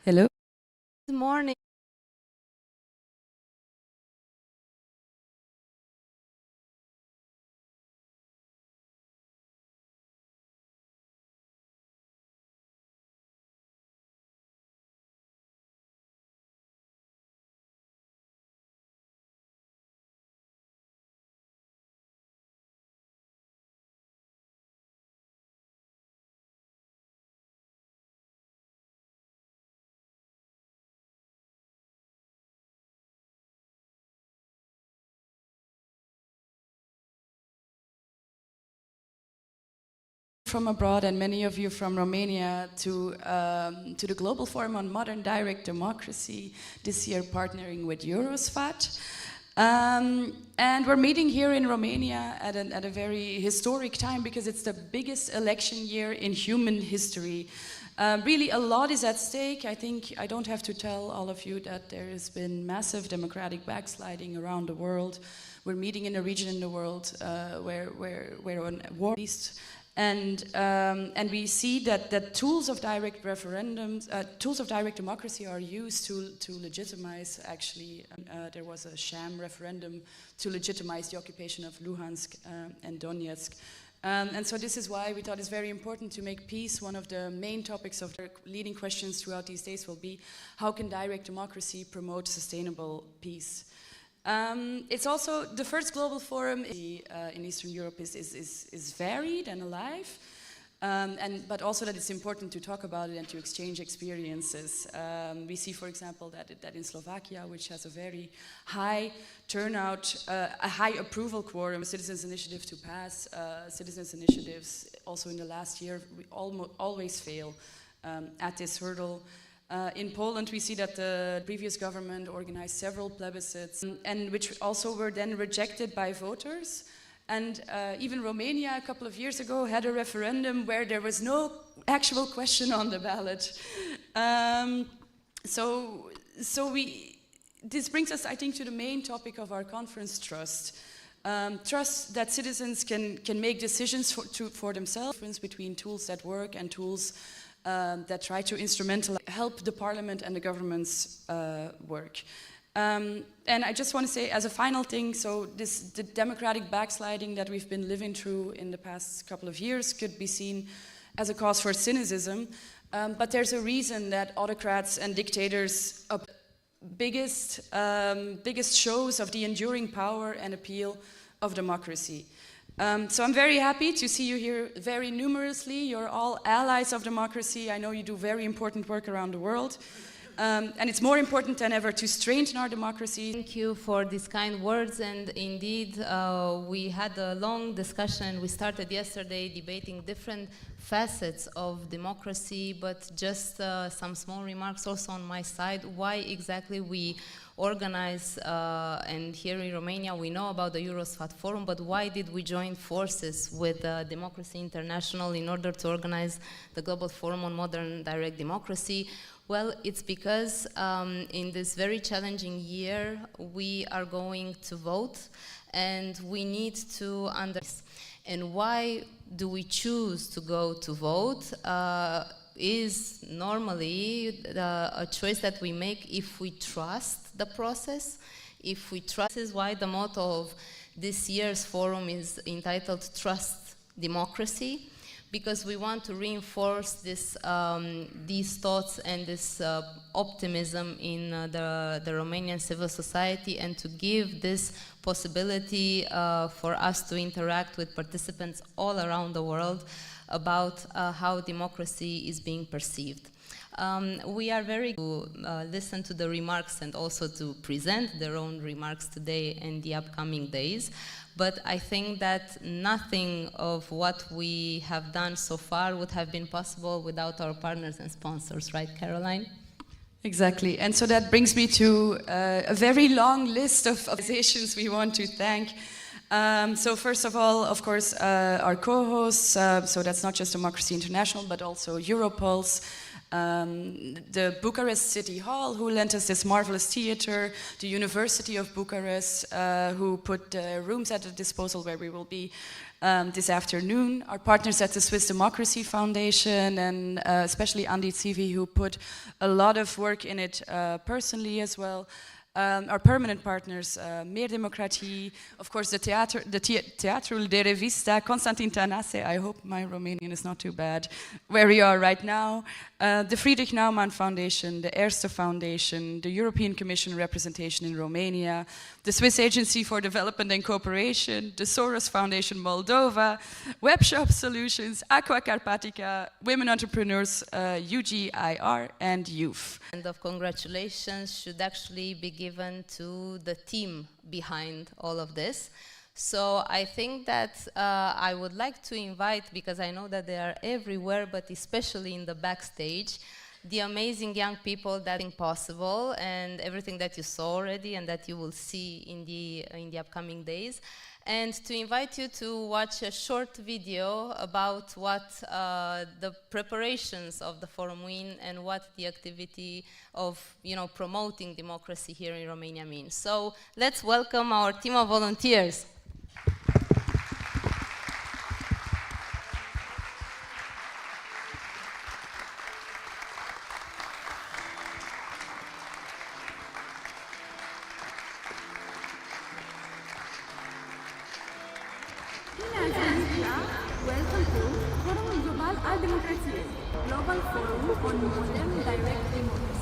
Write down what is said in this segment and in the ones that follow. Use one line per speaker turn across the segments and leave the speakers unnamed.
Hello.
Good morning.
From abroad, and many of you from Romania, to the Global Forum on Modern Direct Democracy, this year partnering with Eurosfat. And we're meeting here in Romania at a very historic time because it's the biggest election year in human history. Really, a lot is at stake. I think I don't have to tell all of you that there has been massive democratic backsliding around the world. We're meeting in a region in the world where on war east. And we see that tools of direct referendums, tools of direct democracy are used to legitimize, actually, there was a sham referendum to legitimize the occupation of Luhansk and Donetsk. And so this is why we thought it's very important to make peace. One of the main topics of the leading questions throughout these days will be, how can direct democracy promote sustainable peace? It's also the first global forum in Eastern Europe is varied and alive, but also that it's important to talk about it and to exchange experiences. We see, for example, that in Slovakia, which has a very high turnout, a high approval quorum, citizens' initiative to pass, citizens' initiatives also in the last year, we always fail at this hurdle. In Poland, we see that the previous government organized several plebiscites, and which also were then rejected by voters. And even Romania, a couple of years ago, had a referendum where there was no actual question on the ballot. This brings us, I think, to the main topic of our conference, trust. Trust that citizens can make decisions for themselves, difference between tools that work and tools that try to help the parliament and the government's work. And I just want to say, as a final thing, the democratic backsliding that we've been living through in the past couple of years could be seen as a cause for cynicism, but there's a reason that autocrats and dictators are biggest shows of the enduring power and appeal of democracy. So I'm very happy to see you here very numerously. You're all allies of democracy. I know you do very important work around the world. And it's more important than ever to strengthen our democracy.
Thank you for these kind words, and indeed we had a long discussion. We started yesterday debating different facets of democracy, but just some small remarks also on my side. Why exactly we organize, and here in Romania we know about the Eurosfat Forum, but why did we join forces with Democracy International in order to organize the Global Forum on Modern Direct Democracy? Well, it's because in this very challenging year we are going to vote, and we need to understand. And why do we choose to go to vote? Is normally a choice that we make if we trust the process. If we trust, this is why the motto of this year's forum is entitled Trust Democracy, because we want to reinforce this, these thoughts and this optimism in the Romanian civil society, and to give this possibility for us to interact with participants all around the world about how democracy is being perceived. We are very to listen to the remarks and also to present their own remarks today and the upcoming days. But I think that nothing of what we have done so far would have been possible without our partners and sponsors, right, Caroline?
Exactly, and so that brings me to a very long list of organizations we want to thank. So first of all, of course, our co-hosts, so that's not just Democracy International, but also Europulse, The Bucharest City Hall, who lent us this marvelous theater, the University of Bucharest, who put rooms at the disposal where we will be this afternoon. Our partners at the Swiss Democracy Foundation, and especially Andi Civi, who put a lot of work in it personally as well. Our permanent partners, Meer Democratie, of course the Teatrul de Revista, Constantin Tanase, I hope my Romanian is not too bad, where we are right now, the Friedrich Naumann Foundation, the Erste Foundation, the European Commission representation in Romania, the Swiss Agency for Development and Cooperation, the Soros Foundation Moldova, Webshop Solutions, Aqua Carpatica, Women Entrepreneurs, UGIR, and Youth.
And of congratulations should actually be given to the team behind all of this. So I think that I would like to invite, because I know that they are everywhere, but especially in the backstage, the amazing young people that are possible, and everything that you saw already and that you will see in the upcoming days. And to invite you to watch a short video about what the preparations of the Forum Win and what the activity of promoting democracy here in Romania means. So let's welcome our team of volunteers.
Welcome to Forum Global al Democrație, Global Forum on Modern Direct Democracy.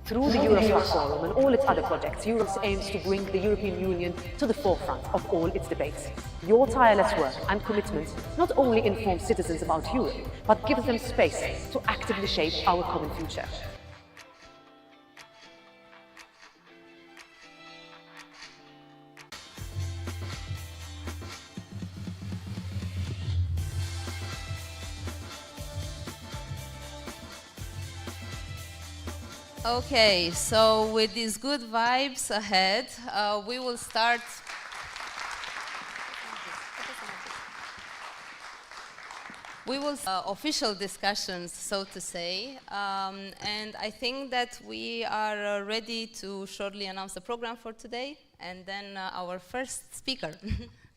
Through the Eurosfat Forum and all its other projects, Euros aims to bring the European Union to the forefront of all its debates. Your tireless work and commitment not only inform citizens about Europe, but gives them space to actively shape our common future.
Okay, so with these good vibes ahead, we will start. We will official discussions, so to say, and I think that we are ready to shortly announce the program for today, and then our first speaker.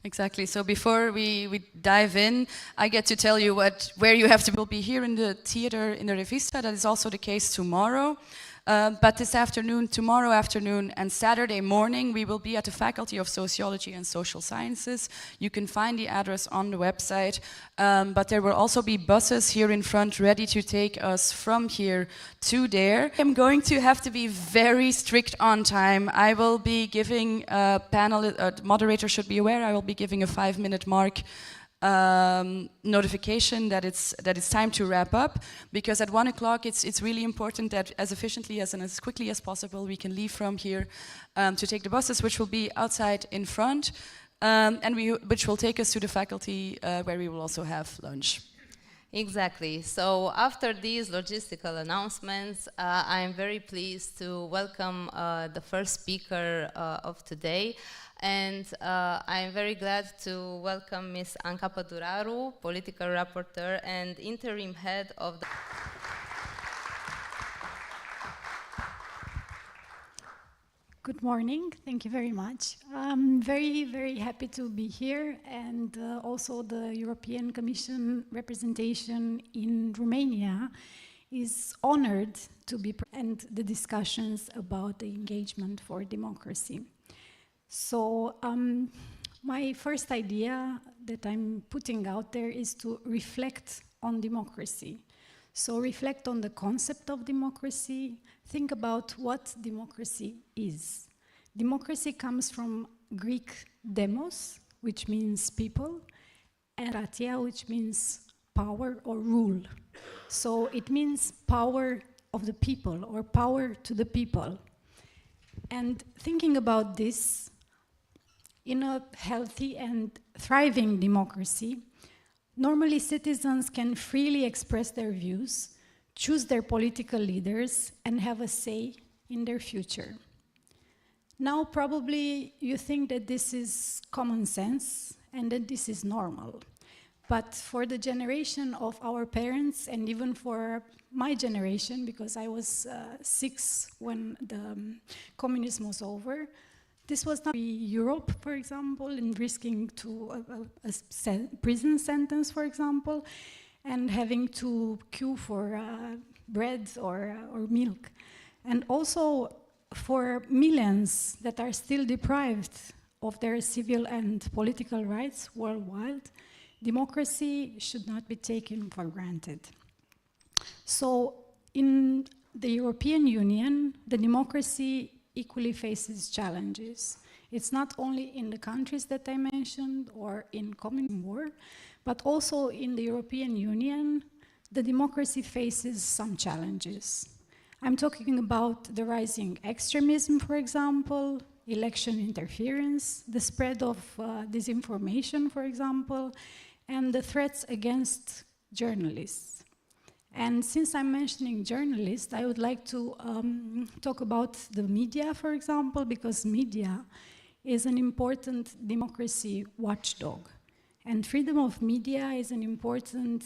Exactly. So before we dive in, I get to tell you where you have to will be here in the theater in the Revista. That is also the case tomorrow. But this afternoon, tomorrow afternoon, and Saturday morning, we will be at the Faculty of Sociology and Social Sciences. You can find the address on the website. But there will also be buses here in front ready to take us from here to there. I'm going to have to be very strict on time. I will be giving a panel, moderator should be aware, I will be giving a 5-minute mark notification that it's time to wrap up, because at 1 o'clock it's really important that as efficiently and as quickly as possible we can leave from here to take the buses, which will be outside in front, and which will take us to the faculty where we will also have lunch.
Exactly. So after these logistical announcements, I am very pleased to welcome the first speaker of today. And I am very glad to welcome Ms. Anca Păduraru, Political Rapporteur and Interim Head of the...
Good morning, thank you very much. I'm very, very happy to be here, and also the European Commission representation in Romania is honored to be and the discussions about the engagement for democracy. So my first idea that I'm putting out there is to reflect on democracy. So reflect on the concept of democracy, think about what democracy is. Democracy comes from Greek demos, which means people, and kratia, which means power or rule. So it means power of the people or power to the people. And thinking about this, in a healthy and thriving democracy, normally citizens can freely express their views, choose their political leaders, and have a say in their future. Now, probably you think that this is common sense and that this is normal. But for the generation of our parents, and even for my generation, because I was 6 when the communism was over, this was not Europe, for example, and risking to a prison sentence, for example, and having to queue for bread or milk. And also for millions that are still deprived of their civil and political rights worldwide, democracy should not be taken for granted. So in the European Union, the democracy equally faces challenges. It's not only in the countries that I mentioned or in communist war, but also in the European Union, the democracy faces some challenges. I'm talking about the rising extremism, for example, election interference, the spread of disinformation, for example, and the threats against journalists. And since I'm mentioning journalists, I would like to talk about the media, for example, because media is an important democracy watchdog. And freedom of media is an important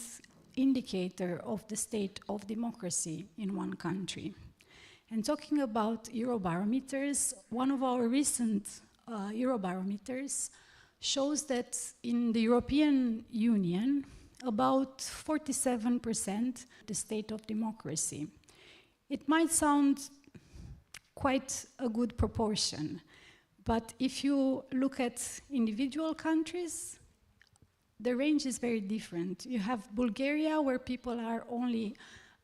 indicator of the state of democracy in one country. And talking about Eurobarometers, one of our recent Eurobarometers shows that in the European Union, about 47% the state of democracy. It might sound quite a good proportion, but if you look at individual countries, the range is very different. You have Bulgaria, where people are only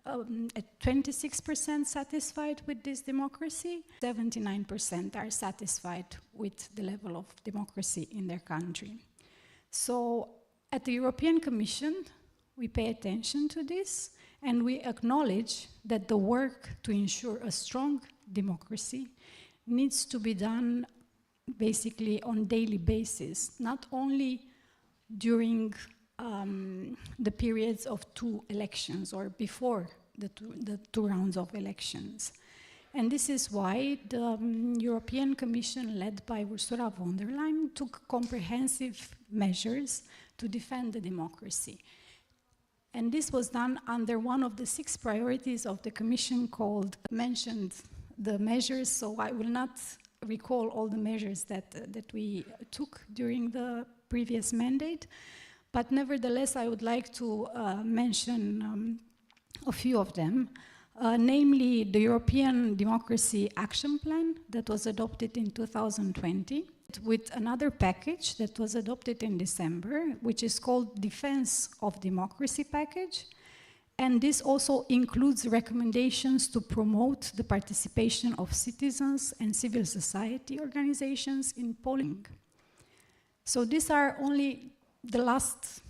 at 26% satisfied with this democracy. 79% are satisfied with the level of democracy in their country. So at the European Commission, we pay attention to this, and we acknowledge that the work to ensure a strong democracy needs to be done basically on a daily basis, not only during the periods of 2 elections or before the two rounds of elections. And this is why the European Commission, led by Ursula von der Leyen, took comprehensive measures to defend the democracy. And this was done under one of the 6 priorities of the Commission mentioned the measures, so I will not recall all the measures that we took during the previous mandate, but nevertheless I would like to mention a few of them, namely the European Democracy Action Plan that was adopted in 2020, with another package that was adopted in December, which is called Defense of Democracy Package. And this also includes recommendations to promote the participation of citizens and civil society organizations in polling. So these are only the last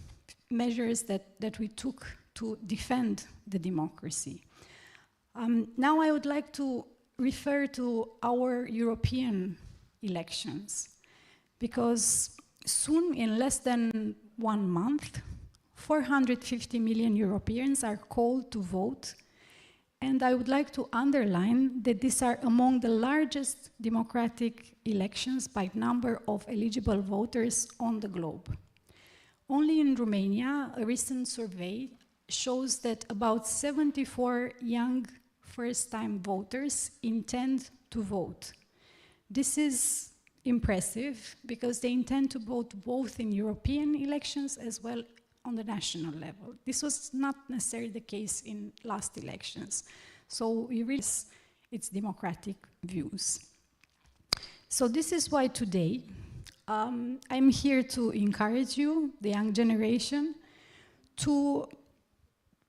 measures that we took to defend the democracy. Now I would like to refer to our European elections, because soon, in less than 1 month, 450 million Europeans are called to vote, and I would like to underline that these are among the largest democratic elections by number of eligible voters on the globe. Only in Romania, a recent survey shows that about 74 young first-time voters intend to vote. This is impressive because they intend to vote both in European elections as well on the national level. This was not necessarily the case in last elections. So we really its democratic views. So this is why today I'm here to encourage you, the young generation, to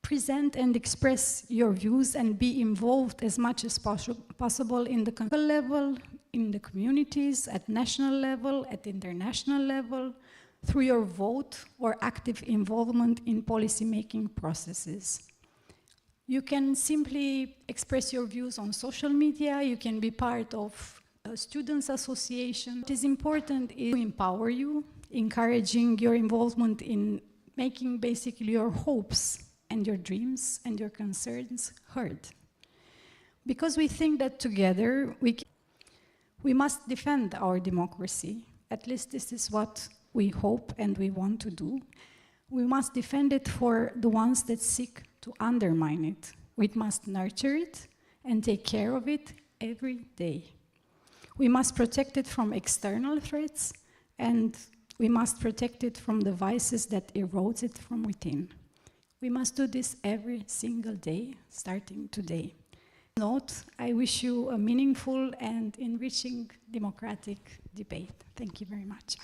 present and express your views and be involved as much as possible in the local level, in the communities, at national level, at international level, through your vote or active involvement in policy-making processes. You can simply express your views on social media, you can be part of a students' association. What is important is to empower you, encouraging your involvement in making basically your hopes and your dreams and your concerns heard. Because we think that together we must defend our democracy. At least this is what we hope and we want to do. We must defend it for the ones that seek to undermine it. We must nurture it and take care of it every day. We must protect it from external threats, and we must protect it from the vices that erode it from within. We must do this every single day, starting today. Note, I wish you a meaningful and enriching democratic debate. Thank you very much.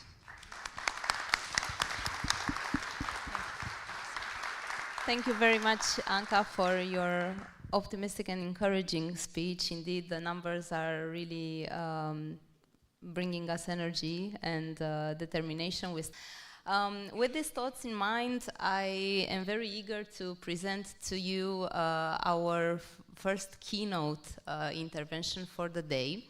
Thank you very much, Anka, for your optimistic and encouraging speech. Indeed, the numbers are really bringing us energy and determination. With these thoughts in mind, I am very eager to present to you our first keynote intervention for the day.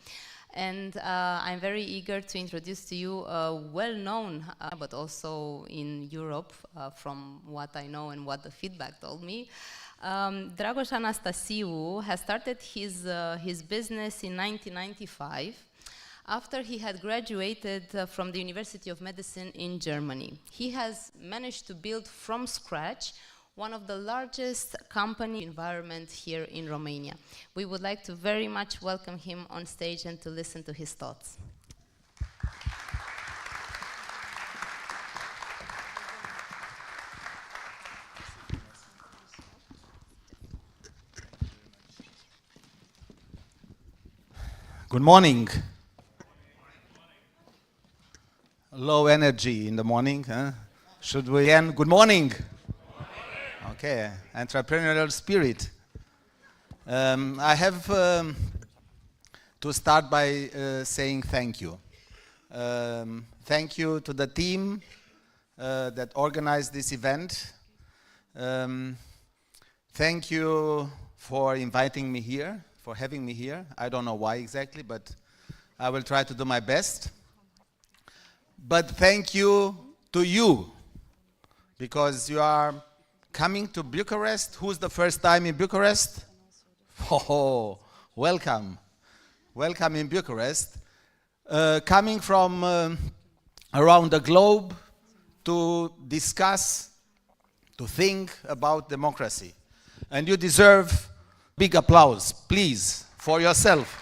And I'm very eager to introduce to you a well-known, but also in Europe, from what I know and what the feedback told me, Dragos Anastasiou has started his business in 1995 after he had graduated from the University of Medicine in Germany. He has managed to build from scratch one of the largest company environment here in Romania. We would like to very much welcome him on stage and to listen to his thoughts.
Good morning. Low energy in the morning, huh? Should we end? Good morning. Okay, entrepreneurial spirit. I have to start by saying thank you. Thank you to the team that organized this event. Thank you for inviting me here, for having me here. I don't know why exactly, but I will try to do my best. But thank you to you, because you are coming to Bucharest. Who's the first time in Bucharest? Oh, welcome. Welcome in Bucharest. Coming from around the globe to discuss, to think about democracy. And you deserve big applause, please, for yourself.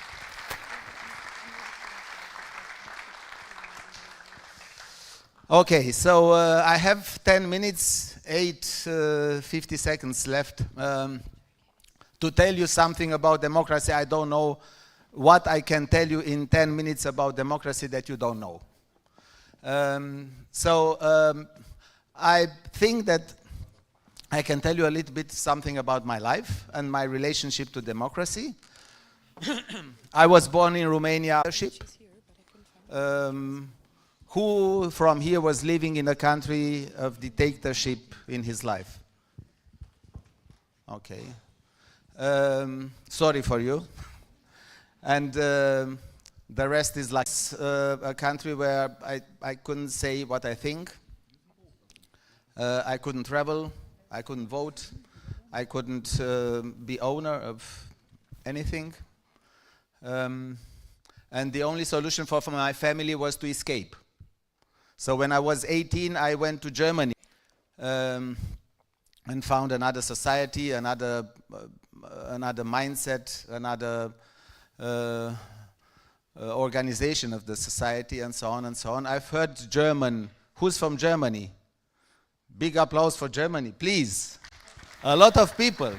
Okay, so I have 10 minutes, 50 seconds left to tell you something about democracy. I don't know what I can tell you in 10 minutes about democracy that you don't know. I think that I can tell you a little bit something about my life and my relationship to democracy. I was born in Romania. Who from here was living in a country of dictatorship in his life? Okay. Sorry for you. And the rest is like a country where I couldn't say what I think. I couldn't travel. I couldn't vote. I couldn't be owner of anything. And the only solution for my family was to escape. So when I was 18, I went to Germany and found another society, another mindset, another organization of the society, and so on and so on. I've heard German. Who's from Germany? Big applause for Germany, please. A lot of people.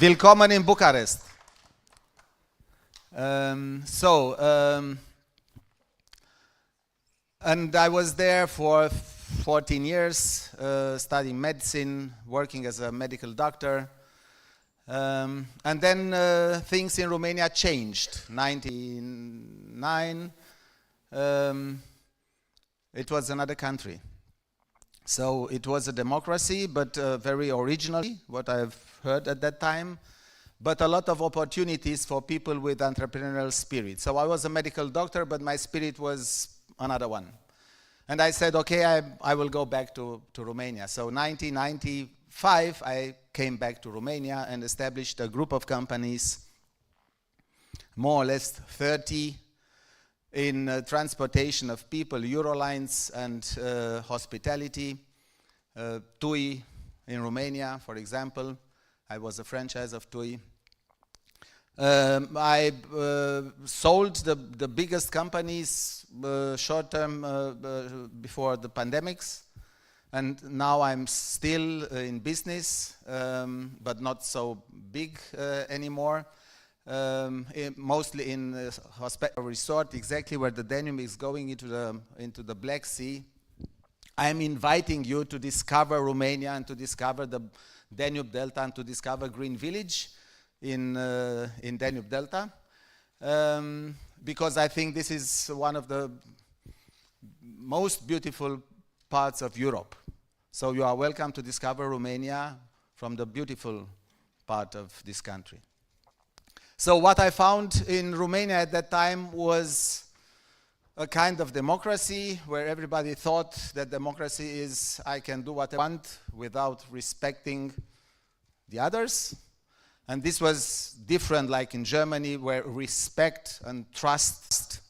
Willkommen in Bucharest. And I was there for 14 years, studying medicine, working as a medical doctor. And then things in Romania changed. 1999, it was another country. So it was a democracy, but very originally, what I've heard at that time, but a lot of opportunities for people with entrepreneurial spirit. So I was a medical doctor, but my spirit was another one. And I said, okay, I will go back to Romania. So 1995, I came back to Romania and established a group of companies, more or less 30, in transportation of people, Eurolines and hospitality. TUI in Romania, for example. I was a franchise of TUI. I sold the biggest companies short term before the pandemics, and now I'm still in business, but not so big anymore. Mostly in hospital resort, exactly where the Danube is going into the Black Sea. I'm inviting you to discover Romania and to discover the Danube Delta and to discover Green Village in Danube Delta, because I think this is one of the most beautiful parts of Europe. So you are welcome to discover Romania from the beautiful part of this country. So what I found in Romania at that time was a kind of democracy where everybody thought that democracy is I can do what I want without respecting the others. And this was different like in Germany, where respect and trust.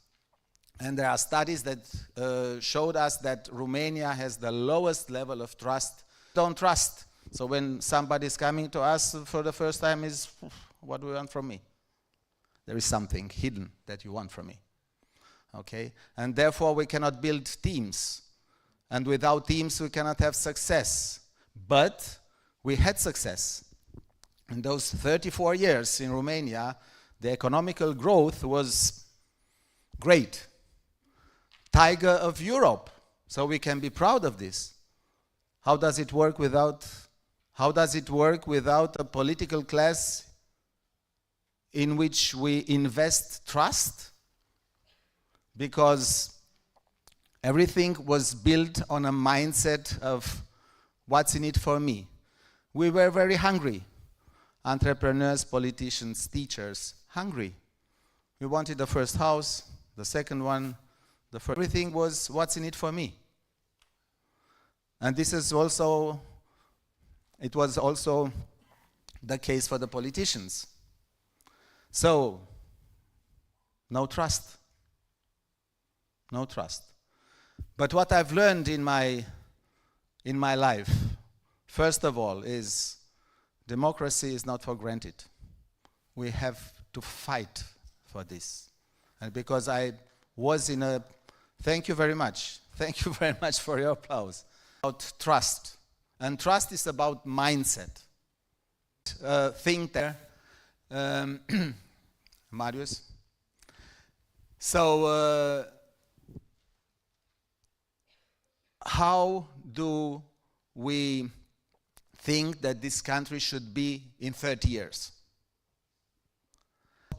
And there are studies that showed us that Romania has the lowest level of trust. Don't trust. So when somebody is coming to us for the first time is, what do you want from me? There is something hidden that you want from me. Okay? And therefore we cannot build teams. And without teams we cannot have success. But we had success. In those 34 years in Romania, the economical growth was great. Tiger of Europe. So we can be proud of this. How does it work without a political class in which we invest trust? Because everything was built on a mindset of what's in it for me. We were very hungry. Entrepreneurs, politicians, teachers, hungry. We wanted the first house, the second one, the first. Everything was what's in it for me. And this is also, it was also the case for the politicians. So, no trust. No trust. But what I've learned in my life, first of all, is democracy is not for granted. We have to fight for this. And because I was in a, thank you very much for your applause, about trust. And trust is about mindset. Think there. Marius. So, how do we think that this country should be in 30 years?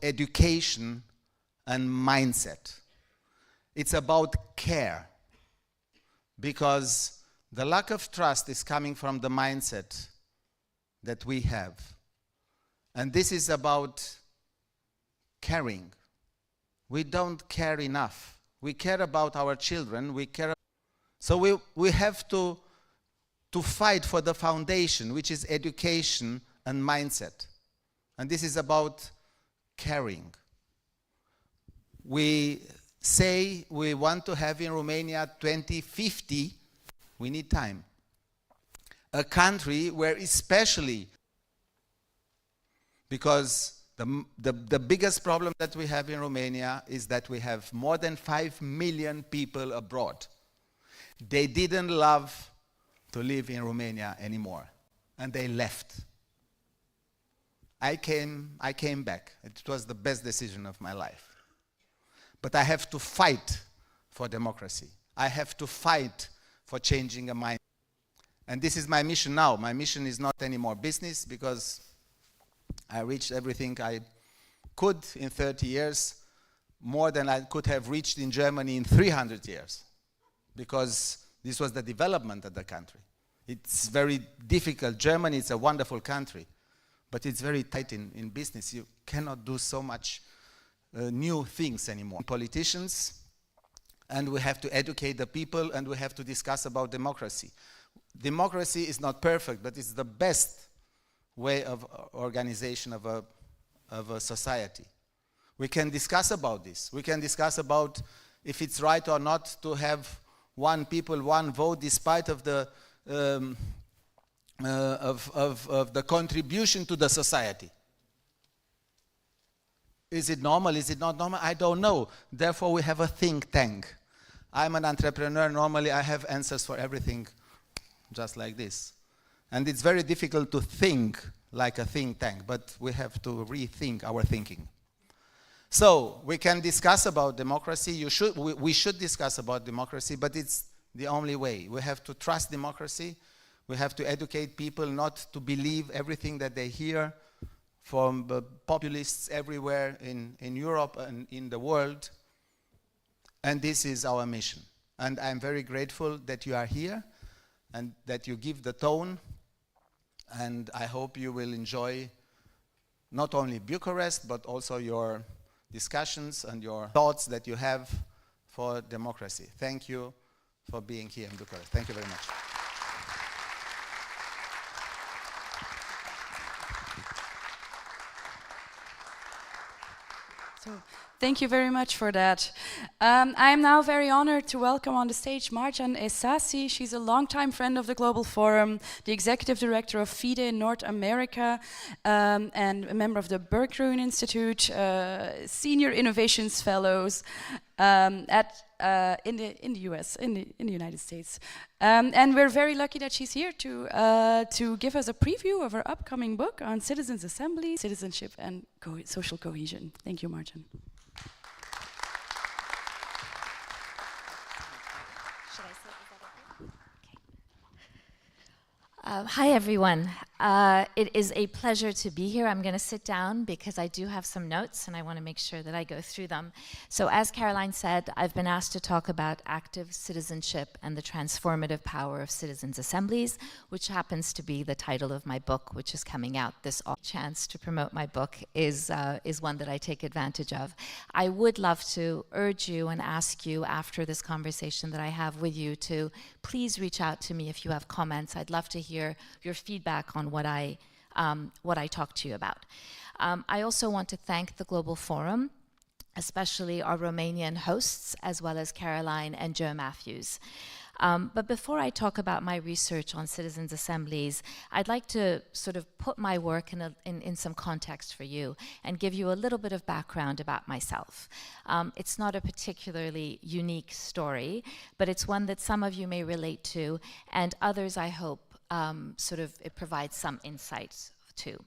Education and mindset. It's about care. Because the lack of trust is coming from the mindset that we have. And this is about caring. We don't care enough. We care about our children. So we have to fight for the foundation, which is education and mindset. And this is about caring. We say we want to have in Romania 2050, we need time. A country where especially, because the biggest problem that we have in Romania is that we have more than 5 million people abroad. They didn't love to live in Romania anymore, and they left. I came back. It was the best decision of my life. But I have to fight for democracy. I have to fight for changing a mind. And this is my mission now. My mission is not anymore business, because I reached everything I could in 30 years, more than I could have reached in Germany in 300 years. because this was the development of the country. It's very difficult. Germany is a wonderful country, but it's very tight in business. You cannot do so much new things anymore. Politicians, and we have to educate the people, and we have to discuss about democracy. Democracy is not perfect, but it's the best way of organization of a society. We can discuss about this. We can discuss about if it's right or not to have one people, one vote, despite of the contribution to the society. Is it normal? Is it not normal? I don't know. Therefore, we have a think tank. I'm an entrepreneur. Normally, I have answers for everything, just like this. And it's very difficult to think like a think tank, but we have to rethink our thinking. So we can discuss about democracy. We should discuss about democracy, but it's the only way. We have to trust democracy. We have to educate people not to believe everything that they hear from the populists everywhere in Europe and in the world. And this is our mission. And I'm very grateful that you are here and that you give the tone. And I hope you will enjoy not only Bucharest, but also your discussions and your thoughts that you have for democracy. Thank you for being here in Bucharest. Thank you very much.
So, thank you very much for that. I am now very honored to welcome on the stage Marjan Essasi. She's a longtime friend of the Global Forum, the executive director of FIDE in North America, and a member of the Berkgruen Institute, senior innovations fellows in the US, in the United States. And we're very lucky that she's here to give us a preview of her upcoming book on citizens' assembly, citizenship, and social cohesion. Thank you, Marjan.
Hi, everyone. It is a pleasure to be here. I'm going to sit down because I do have some notes and I want to make sure that I go through them. So as Caroline said, I've been asked to talk about active citizenship and the transformative power of citizens' assemblies, which happens to be the title of my book, which is coming out. This chance to promote my book is one that I take advantage of. I would love to urge you and ask you after this conversation that I have with you to please reach out to me if you have comments. I'd love to hear your feedback on what I talked to you about. I also want to thank the Global Forum, especially our Romanian hosts, as well as Caroline and Joe Matthews. But before I talk about my research on citizens' assemblies, I'd like to sort of put my work in some context for you and give you a little bit of background about myself. It's not a particularly unique story, but it's one that some of you may relate to, and others, I hope, it provides some insights too.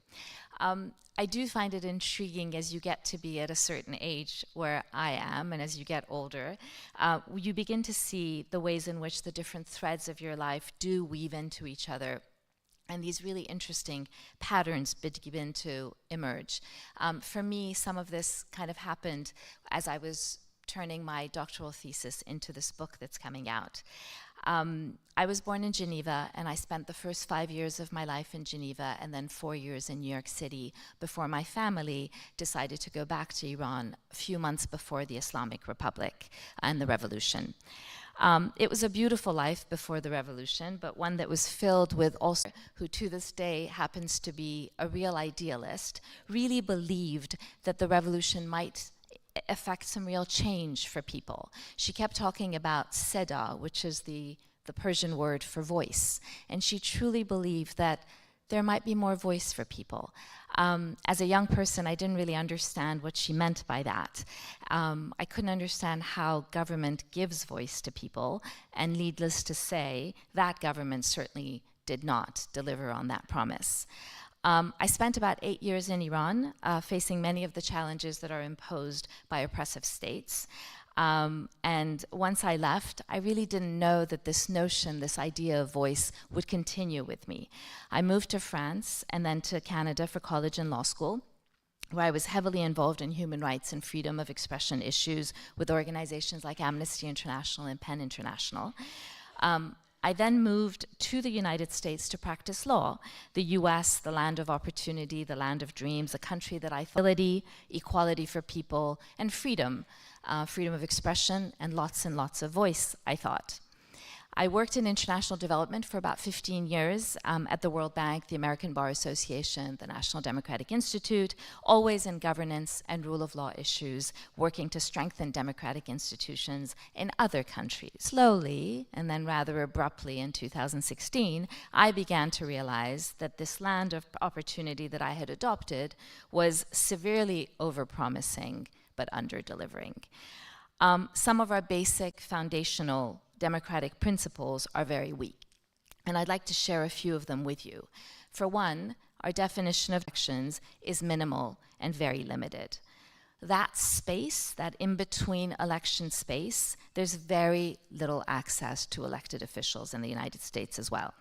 I do find it intriguing as you get to be at a certain age where I am, and as you get older, you begin to see the ways in which the different threads of your life do weave into each other. And these really interesting patterns begin to emerge. For me, some of this kind of happened as I was turning my doctoral thesis into this book that's coming out. I was born in Geneva, and I spent the first 5 years of my life in Geneva and then 4 years in New York City before my family decided to go back to Iran a few months before the Islamic Republic and the revolution. It was a beautiful life before the revolution, but one that was filled with also who to this day happens to be a real idealist, really believed that the revolution might affect some real change for people. She kept talking about seda, which is the Persian word for voice, and she truly believed that there might be more voice for people. As a young person, I didn't really understand what she meant by that. I couldn't understand how government gives voice to people, and needless to say, that government certainly did not deliver on that promise. I spent about 8 years in Iran, facing many of the challenges that are imposed by oppressive states. And once I left, I really didn't know that this notion, this idea of voice, would continue with me. I moved to France and then to Canada for college and law school. where I was heavily involved in human rights and freedom of expression issues with organizations like Amnesty International and PEN International. I then moved to the United States to practice law. The US, the land of opportunity, the land of dreams, a country that I thought equality for people, and freedom, freedom of expression, and lots of voice, I thought. I worked in international development for about 15 years at the World Bank, the American Bar Association, the National Democratic Institute, always in governance and rule of law issues, working to strengthen democratic institutions in other countries. Slowly, and then rather abruptly in 2016, I began to realize that this land of opportunity that I had adopted was severely overpromising but under-delivering. Some of our basic foundational democratic principles are very weak, and I'd like to share a few of them with you. For one, our definition of elections is minimal and very limited. That space, that in-between election space, there's very little access to elected officials in the United States as well.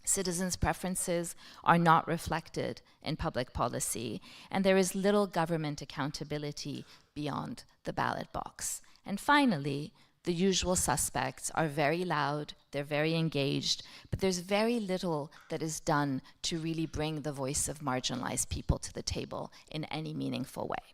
Citizens' preferences are not reflected in public policy, and there is little government accountability beyond the ballot box. And finally, the usual suspects are very loud, they're very engaged, but there's very little that is done to really bring the voice of marginalized people to the table in any meaningful way.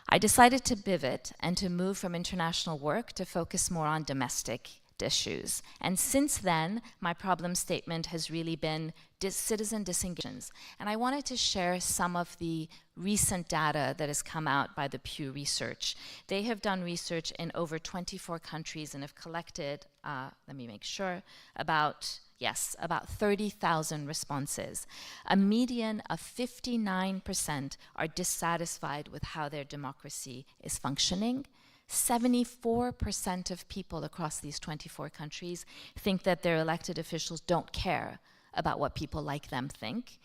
I decided to pivot and to move from international work to focus more on domestic issues. And since then, my problem statement has really been citizen disengagement. And I wanted to share some of the recent data that has come out by the Pew Research. They have done research in over 24 countries and have collected, let me make sure, about 30,000 responses. A median of 59% are dissatisfied with how their democracy is functioning. 74% of people across these 24 countries think that their elected officials don't care about what people like them think,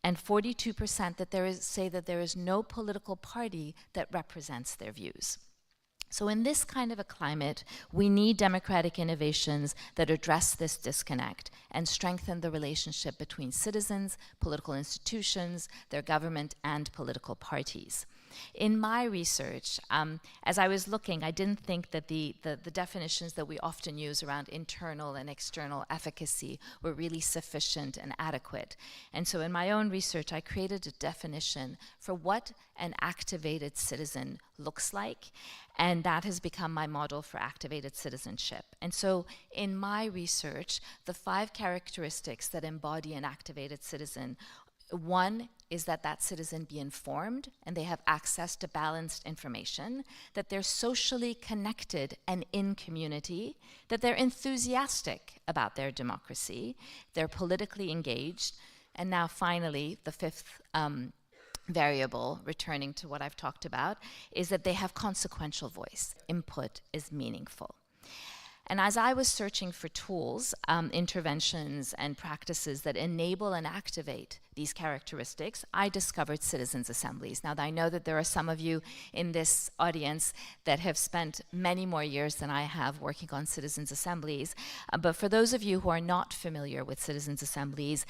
and 42% say that there is no political party that represents their views. So in this kind of a climate, we need democratic innovations that address this disconnect and strengthen the relationship between citizens, political institutions, their government, and political parties. In my research, as I was looking, I didn't think that the definitions that we often use around internal and external efficacy were really sufficient and adequate. And so in my own research, I created a definition for what an activated citizen looks like, and that has become my model for activated citizenship. And so in my research, the 5 characteristics that embody an activated citizen: one is that that citizen be informed and they have access to balanced information, that they're socially connected and in community, that they're enthusiastic about their democracy, they're politically engaged, and now finally, the 5th variable, returning to what I've talked about, is that they have consequential voice. Input is meaningful. And as I was searching for tools, interventions, and practices that enable and activate these characteristics, I discovered citizens' assemblies. Now, I know that there are some of you in this audience that have spent many more years than I have working on citizens' assemblies. But for those of you who are not familiar with citizens' assemblies,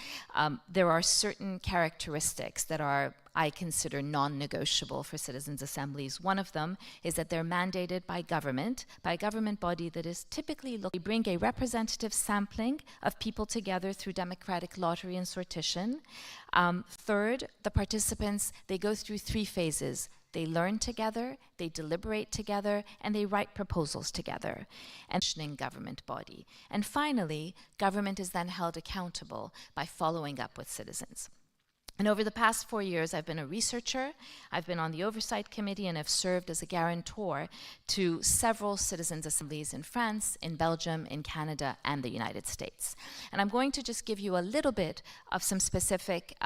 there are certain characteristics that are, I consider, non-negotiable for citizens' assemblies. One of them is that they're mandated by a government body that is typically looking to bring a representative sampling of people together through democratic lottery and sortition. Third, the participants, they go through 3 phases. They learn together, they deliberate together, and they write proposals together. And government body. And finally, government is then held accountable by following up with citizens. And over the past 4 years, I've been a researcher, I've been on the oversight committee, and have served as a guarantor to several citizens' assemblies in France, in Belgium, in Canada, and the United States. And I'm going to just give you a little bit of some specific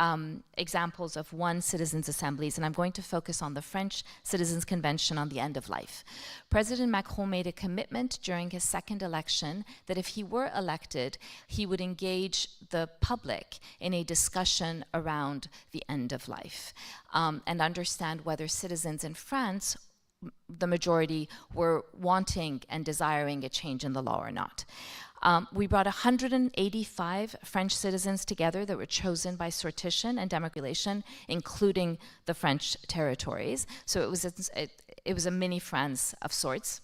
examples of one citizens' assemblies, and I'm going to focus on the French Citizens' Convention on the end of life. President Macron made a commitment during his 2nd election that if he were elected, he would engage the public in a discussion around the end of life, and understand whether citizens in France, the majority, were wanting and desiring a change in the law or not. We brought 185 French citizens together that were chosen by sortition and democration, including the French territories. So it was a mini France of sorts.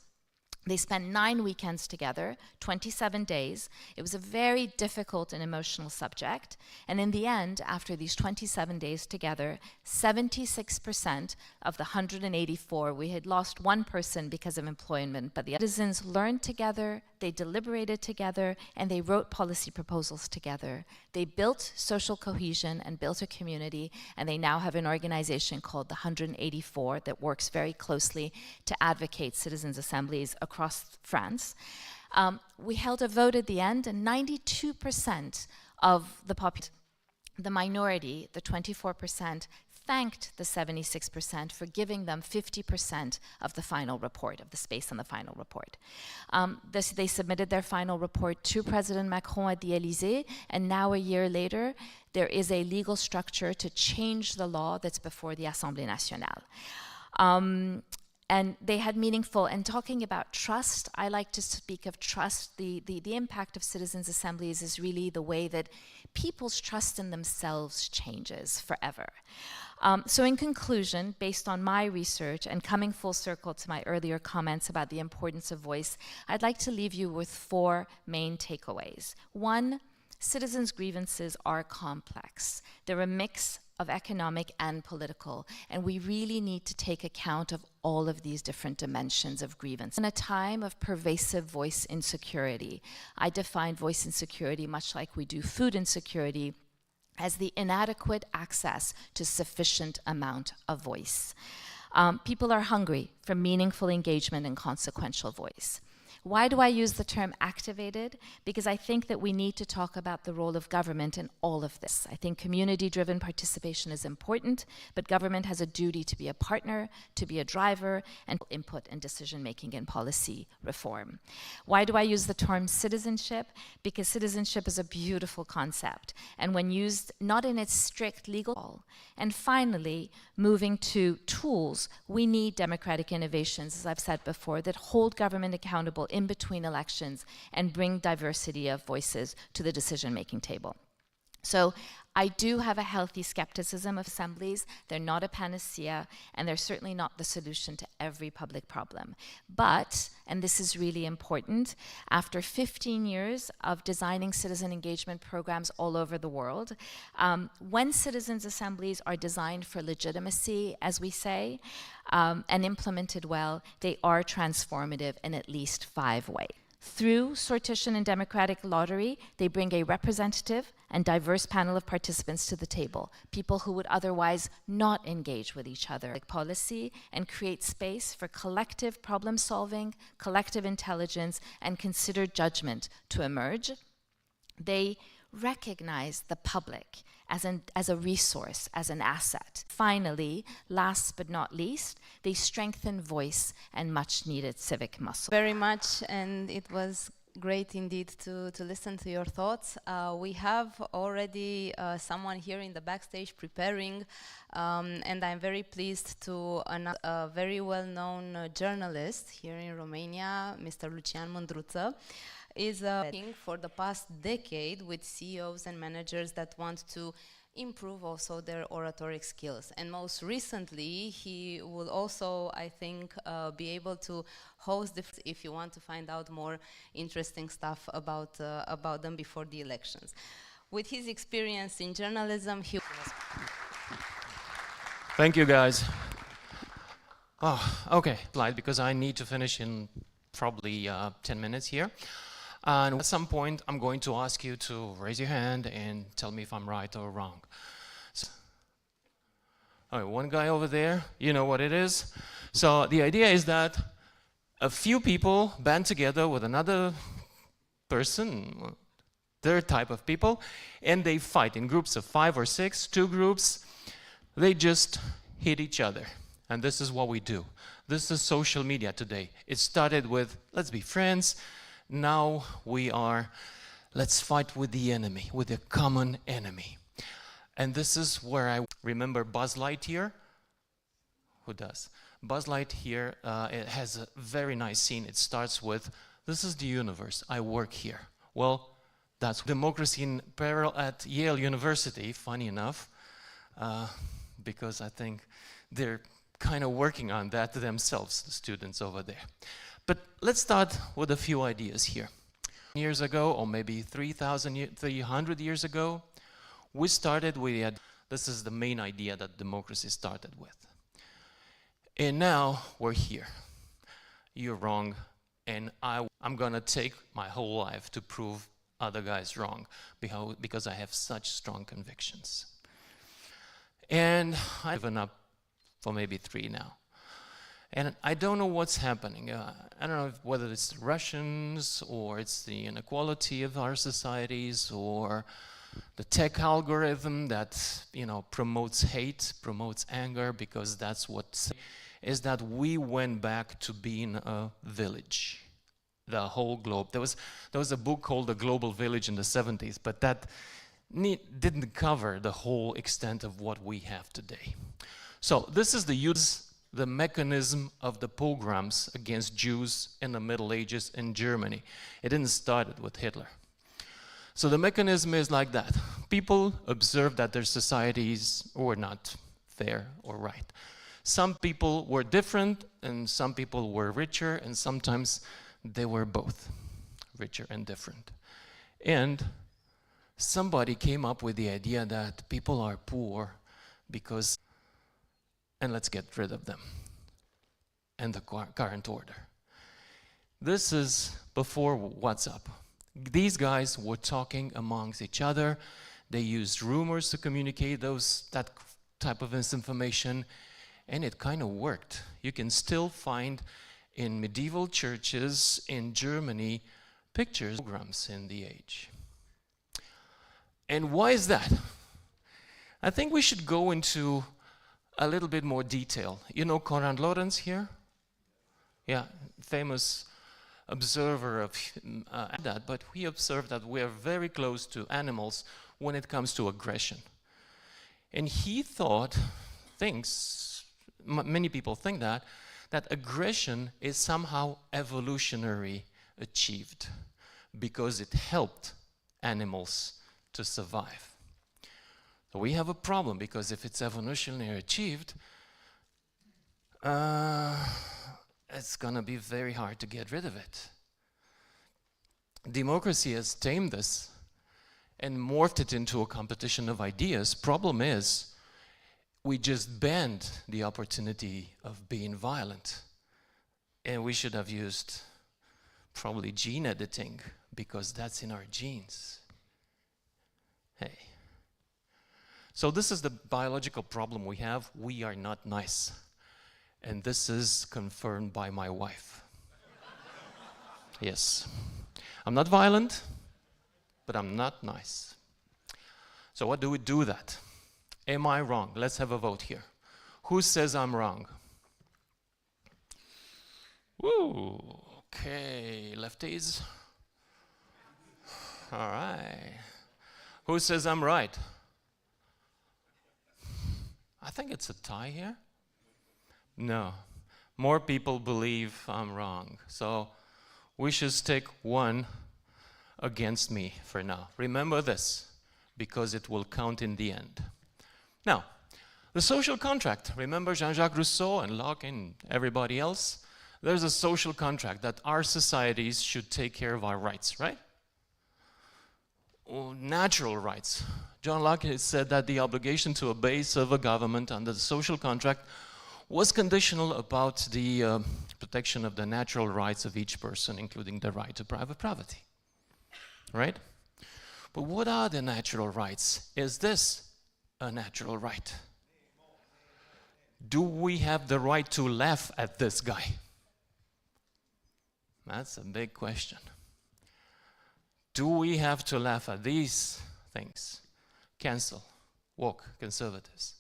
They spent 9 weekends together, 27 days. It was a very difficult and emotional subject. And in the end, after these 27 days together, 76% of the 184, we had lost one person because of employment, but the citizens learned together, they deliberated together, and they wrote policy proposals together. They built social cohesion and built a community, and they now have an organization called the 184 that works very closely to advocate citizens' assemblies across France. We held a vote at the end, and 92% of the population, the minority, the 24%, thanked the 76% for giving them 50% of the final report, of the space on the final report. They submitted their final report to President Macron at the Élysée, and now a year later, there is a legal structure to change the law that's before the Assemblée nationale. And they had meaningful, and talking about trust, I like to speak of trust. The impact of citizens' assemblies is really the way that people's trust in themselves changes forever. So in conclusion, based on my research and coming full circle to my earlier comments about the importance of voice, I'd like to leave you with 4 main takeaways. 1, citizens' grievances are complex. They're a mix of economic and political, and we really need to take account of all of these different dimensions of grievance. In a time of pervasive voice insecurity, I define voice insecurity much like we do food insecurity, as the inadequate access to sufficient amount of voice. People are hungry for meaningful engagement and consequential voice. Why do I use the term activated? Because I think that we need to talk about the role of government in all of this. I think community-driven participation is important, but government has a duty to be a partner, to be a driver, and input in decision-making and policy reform. Why do I use the term citizenship? Because citizenship is a beautiful concept, and when used not in its strict legal. And finally, moving to tools, we need democratic innovations, as I've said before, that hold government accountable in between elections and bring diversity of voices to the decision-making table. So I do have a healthy skepticism of assemblies. They're not a panacea, and they're certainly not the solution to every public problem. But, and this is really important, after 15 years of designing citizen engagement programs all over the world, when citizens' assemblies are designed for legitimacy, as we say, and implemented well, they are transformative in at least 5 ways. Through sortition and democratic lottery, they bring a representative and diverse panel of participants to the table, people who would otherwise not engage with each other. Policy and create space for collective problem solving, collective intelligence, and considered judgment to emerge. They recognize the public as a resource, as an asset. Finally, last but not least, they strengthen voice and much needed civic muscle.
Very much, and it was great indeed to listen to your thoughts. We have already someone here in the backstage preparing, and I'm very pleased to announce a very well-known journalist here in Romania, Mr. Lucian Mândruță, is working for the past decade with CEOs and managers that want to improve also their oratoric skills. And most recently, he will also, I think, be able to host if you want to find out more interesting stuff about them before the elections. With his experience in journalism, he...
Thank you, guys. Oh, okay, slide, because I need to finish in probably 10 minutes here. And at some point, I'm going to ask you to raise your hand and tell me if I'm right or wrong. So, all right, one guy over there, you know what it is. So the idea is that a few people band together with another person, their type of people, and they fight in groups of 5 or 6, 2 groups. They just hit each other. And this is what we do. This is social media today. It started with, let's be friends. Now we are, let's fight with the enemy, with the common enemy. And this is where I remember Buzz Lightyear. Who does? Buzz Lightyear, it has a very nice scene. It starts with, this is the universe. I work here. Well, that's democracy in peril at Yale University, funny enough, because I think they're kind of working on that themselves, the students over there. But let's start with a few ideas here. Years ago, or maybe 300 years ago, we started with, this is the main idea that democracy started with. And now we're here. You're wrong, and I'm gonna take my whole life to prove other guys wrong because I have such strong convictions. And I've given up for maybe 3 now. And I don't know what's happening. I don't know whether it's the Russians, or it's the inequality of our societies, or the tech algorithm that, you know, promotes hate, promotes anger, because that's what is that we went back to being a village. The whole globe. There was a book called The Global Village in the 70s, but that didn't cover the whole extent of what we have today. So this is the mechanism of the pogroms against Jews in the Middle Ages in Germany. It didn't start with Hitler. So the mechanism is like that. People observed that their societies were not fair or right. Some people were different, and some people were richer, and sometimes they were both richer and different. And somebody came up with the idea that people are poor because, and let's get rid of them, and the current order. This is before WhatsApp. These guys were talking amongst each other. They used rumors to communicate that type of misinformation, and it kind of worked. You can still find in medieval churches in Germany pictures of pogroms in the age. And why is that? I think we should go into a little bit more detail. You know Konrad Lorenz here? Yeah, famous observer of that, but he observed that we are very close to animals when it comes to aggression. And he many people think that aggression is somehow evolutionary achieved because it helped animals to survive. So we have a problem, because if it's evolutionary achieved, it's gonna be very hard to get rid of it. Democracy has tamed this and morphed it into a competition of ideas. Problem is, we just banned the opportunity of being violent. And we should have used probably gene editing, because that's in our genes. Hey. So this is the biological problem we have. We are not nice. And this is confirmed by my wife. Yes. I'm not violent, but I'm not nice. So what do we do that? Am I wrong? Let's have a vote here. Who says I'm wrong? Woo, okay, lefties. All right. Who says I'm right? I think it's a tie here. No, more people believe I'm wrong. So we should stick one against me for now. Remember this, because it will count in the end. Now, the social contract. Remember Jean-Jacques Rousseau and Locke and everybody else? There's a social contract that our societies should take care of our rights, right? Natural rights. John Locke said that the obligation to obey serve a government under the social contract was conditional about the protection of the natural rights of each person, including the right to private property, right? But what are the natural rights? Is this a natural right? Do we have the right to laugh at this guy? That's a big question. Do we have to laugh at these things? Cancel, woke, conservatives,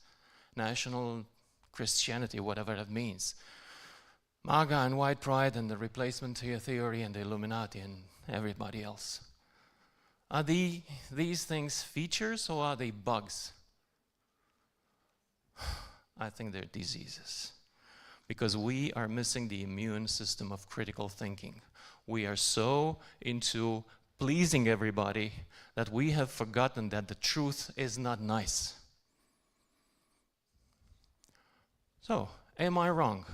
national Christianity, whatever that means. MAGA and white pride and the replacement theory and the Illuminati and everybody else. Are these things features or are they bugs? I think they're diseases, because we are missing the immune system of critical thinking. We are so into pleasing everybody that we have forgotten that the truth is not nice. So, am I wrong?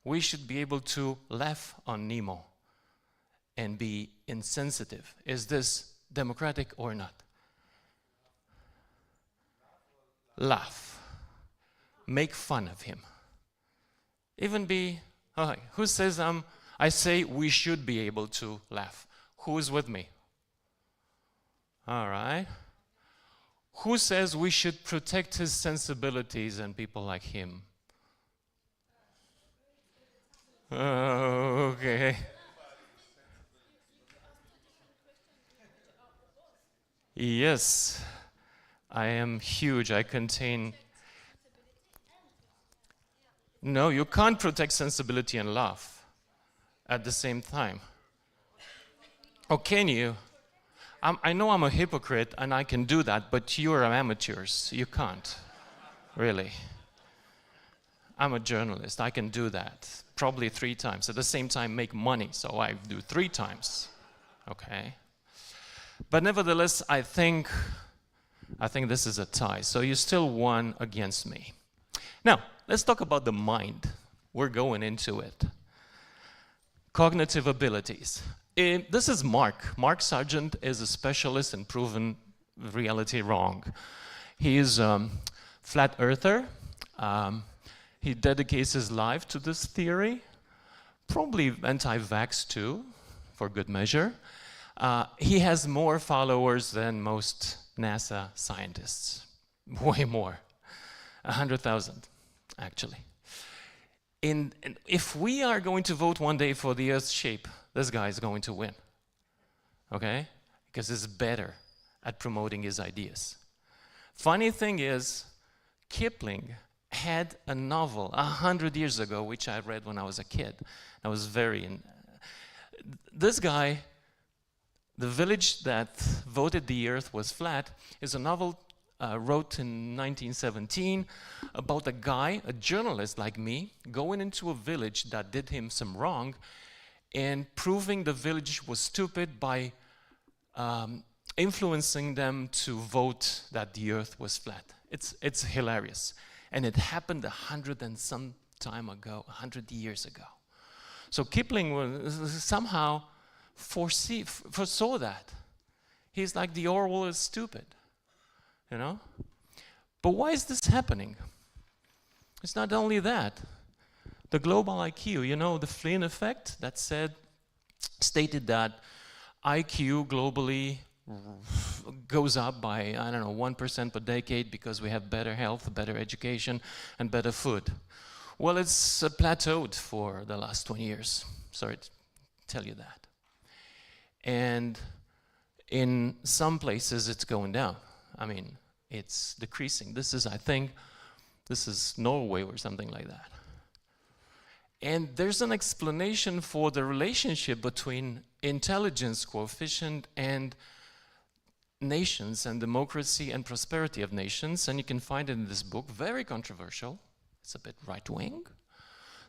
We should be able to laugh on Nemo and be insensitive. Is this democratic or not? Laugh. Make fun of him. Even be, who says I say we should be able to laugh? Who is with me? All right. Who says we should protect his sensibilities and people like him? Okay. Yes, I am huge. I contain. No, you can't protect sensibility and laugh at the same time. Or can you? I know I'm a hypocrite and I can do that, but you're amateurs. You can't, really. I'm a journalist. I can do that probably 3 times. At the same time, make money, so I do 3 times. Okay. But nevertheless, I think this is a tie. So you still won against me. Now, let's talk about the mind. We're going into it. Cognitive abilities. This is Mark. Mark Sargent is a specialist in proven reality wrong. He is a flat earther. He dedicates his life to this theory. Probably anti-vax too, for good measure. He has more followers than most NASA scientists. Way more. 100,000, actually. And if we are going to vote one day for the Earth's shape, this guy is going to win. Okay? Because he's better at promoting his ideas. Funny thing is, Kipling had a novel 100 years ago, which I read when I was a kid. I was this guy, The Village That Voted the Earth Was Flat, is a novel wrote in 1917 about a guy, a journalist like me, going into a village that did him some wrong and proving the village was stupid by influencing them to vote that the earth was flat. It's hilarious. And it happened 100 and some time ago, 100 years ago. So Kipling was somehow foresaw that. He's like, the Orwell is stupid. You know? But why is this happening? It's not only that. The global IQ, you know, the Flynn effect that stated that IQ globally goes up by, 1% per decade because we have better health, better education, and better food. Well, it's plateaued for the last 20 years. Sorry to tell you that. And in some places, it's going down. I mean, it's decreasing. I think this is Norway or something like that. And there's an explanation for the relationship between intelligence coefficient and nations and democracy and prosperity of nations. And you can find it in this book, very controversial. It's a bit right-wing.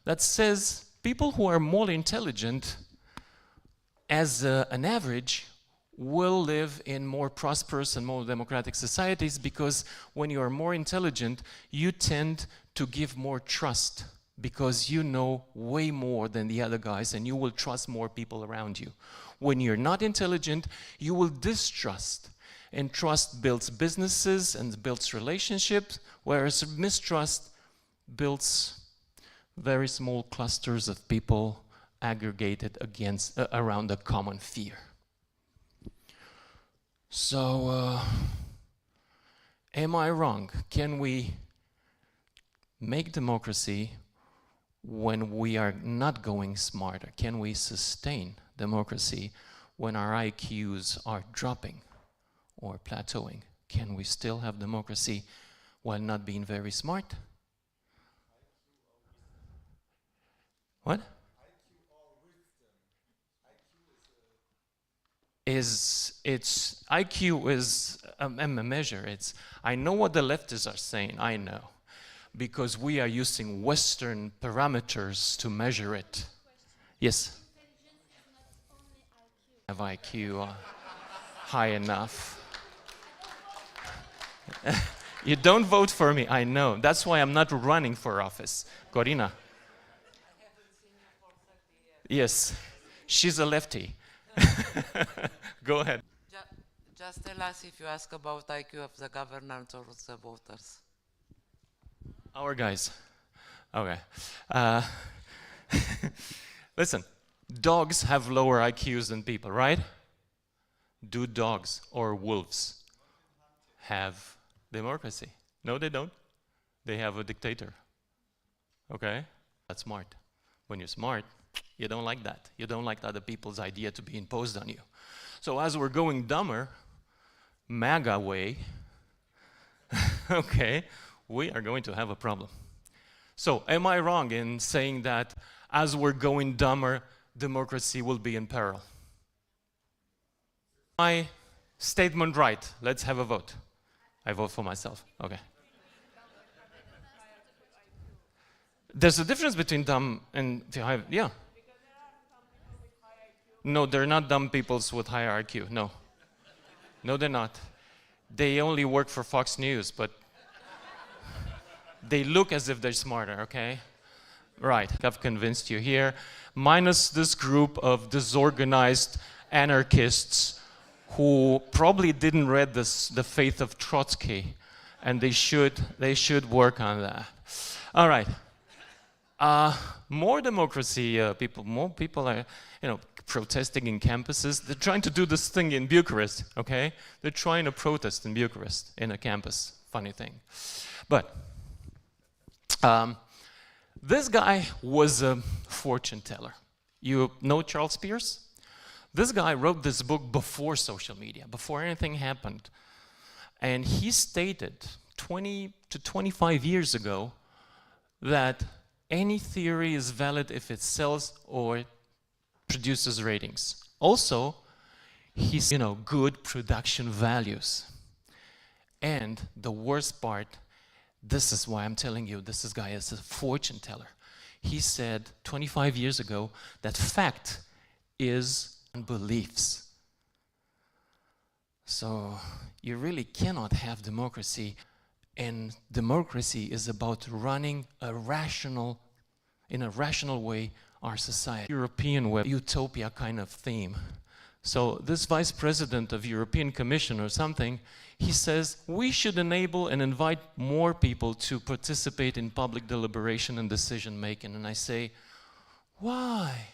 That says people who are more intelligent as an average will live in more prosperous and more democratic societies because when you are more intelligent, you tend to give more trust because you know way more than the other guys and you will trust more people around you. When you're not intelligent, you will distrust. And trust builds businesses and builds relationships, whereas mistrust builds very small clusters of people aggregated around a common fear. So, am I wrong? Can we make democracy when we are not going smarter? Can we sustain democracy when our IQs are dropping or plateauing? Can we still have democracy while not being very smart? What? IQ is a measure. I know what the leftists are saying, I know, because we are using Western parameters to measure it. Yes? have IQ high enough. You don't vote for me, I know. That's why I'm not running for office. Corina. Yes, she's a lefty. Go ahead.
Just tell us if you ask about IQ of the governors or the voters.
Our guys. Okay. Listen, dogs have lower IQs than people, right? Do dogs or wolves have democracy? No, they don't. They have a dictator. Okay? That's smart. When you're smart, you don't like that. You don't like other people's idea to be imposed on you. So as we're going dumber, MAGA way, okay, we are going to have a problem. So am I wrong in saying that as we're going dumber, democracy will be in peril? My statement right. Let's have a vote. I vote for myself. Okay. There's a difference between dumb and high. Yeah. No, they're not dumb people with higher IQ. No. No, they're not. They only work for Fox News, but they look as if they're smarter, okay? Right, I've convinced you here. Minus this group of disorganized anarchists who probably didn't read the Faith of Trotsky, and they should work on that. All right. More democracy, more people are, protesting in campuses. They're trying to do this thing in Bucharest, okay? They're trying to protest in Bucharest, in a campus. Funny thing. But this guy was a fortune teller. You know Charles Peirce? This guy wrote this book before social media, before anything happened. And he stated 20 to 25 years ago that any theory is valid if it sells or produces ratings. Also, he's, good production values. And the worst part, this is why I'm telling you, this guy is a fortune teller. He said 25 years ago that fact is beliefs. So you really cannot have democracy, and democracy is about running in a rational way our society. European way, utopia kind of theme. So this vice president of European Commission or something, he says we should enable and invite more people to participate in public deliberation and decision making. And I say, why?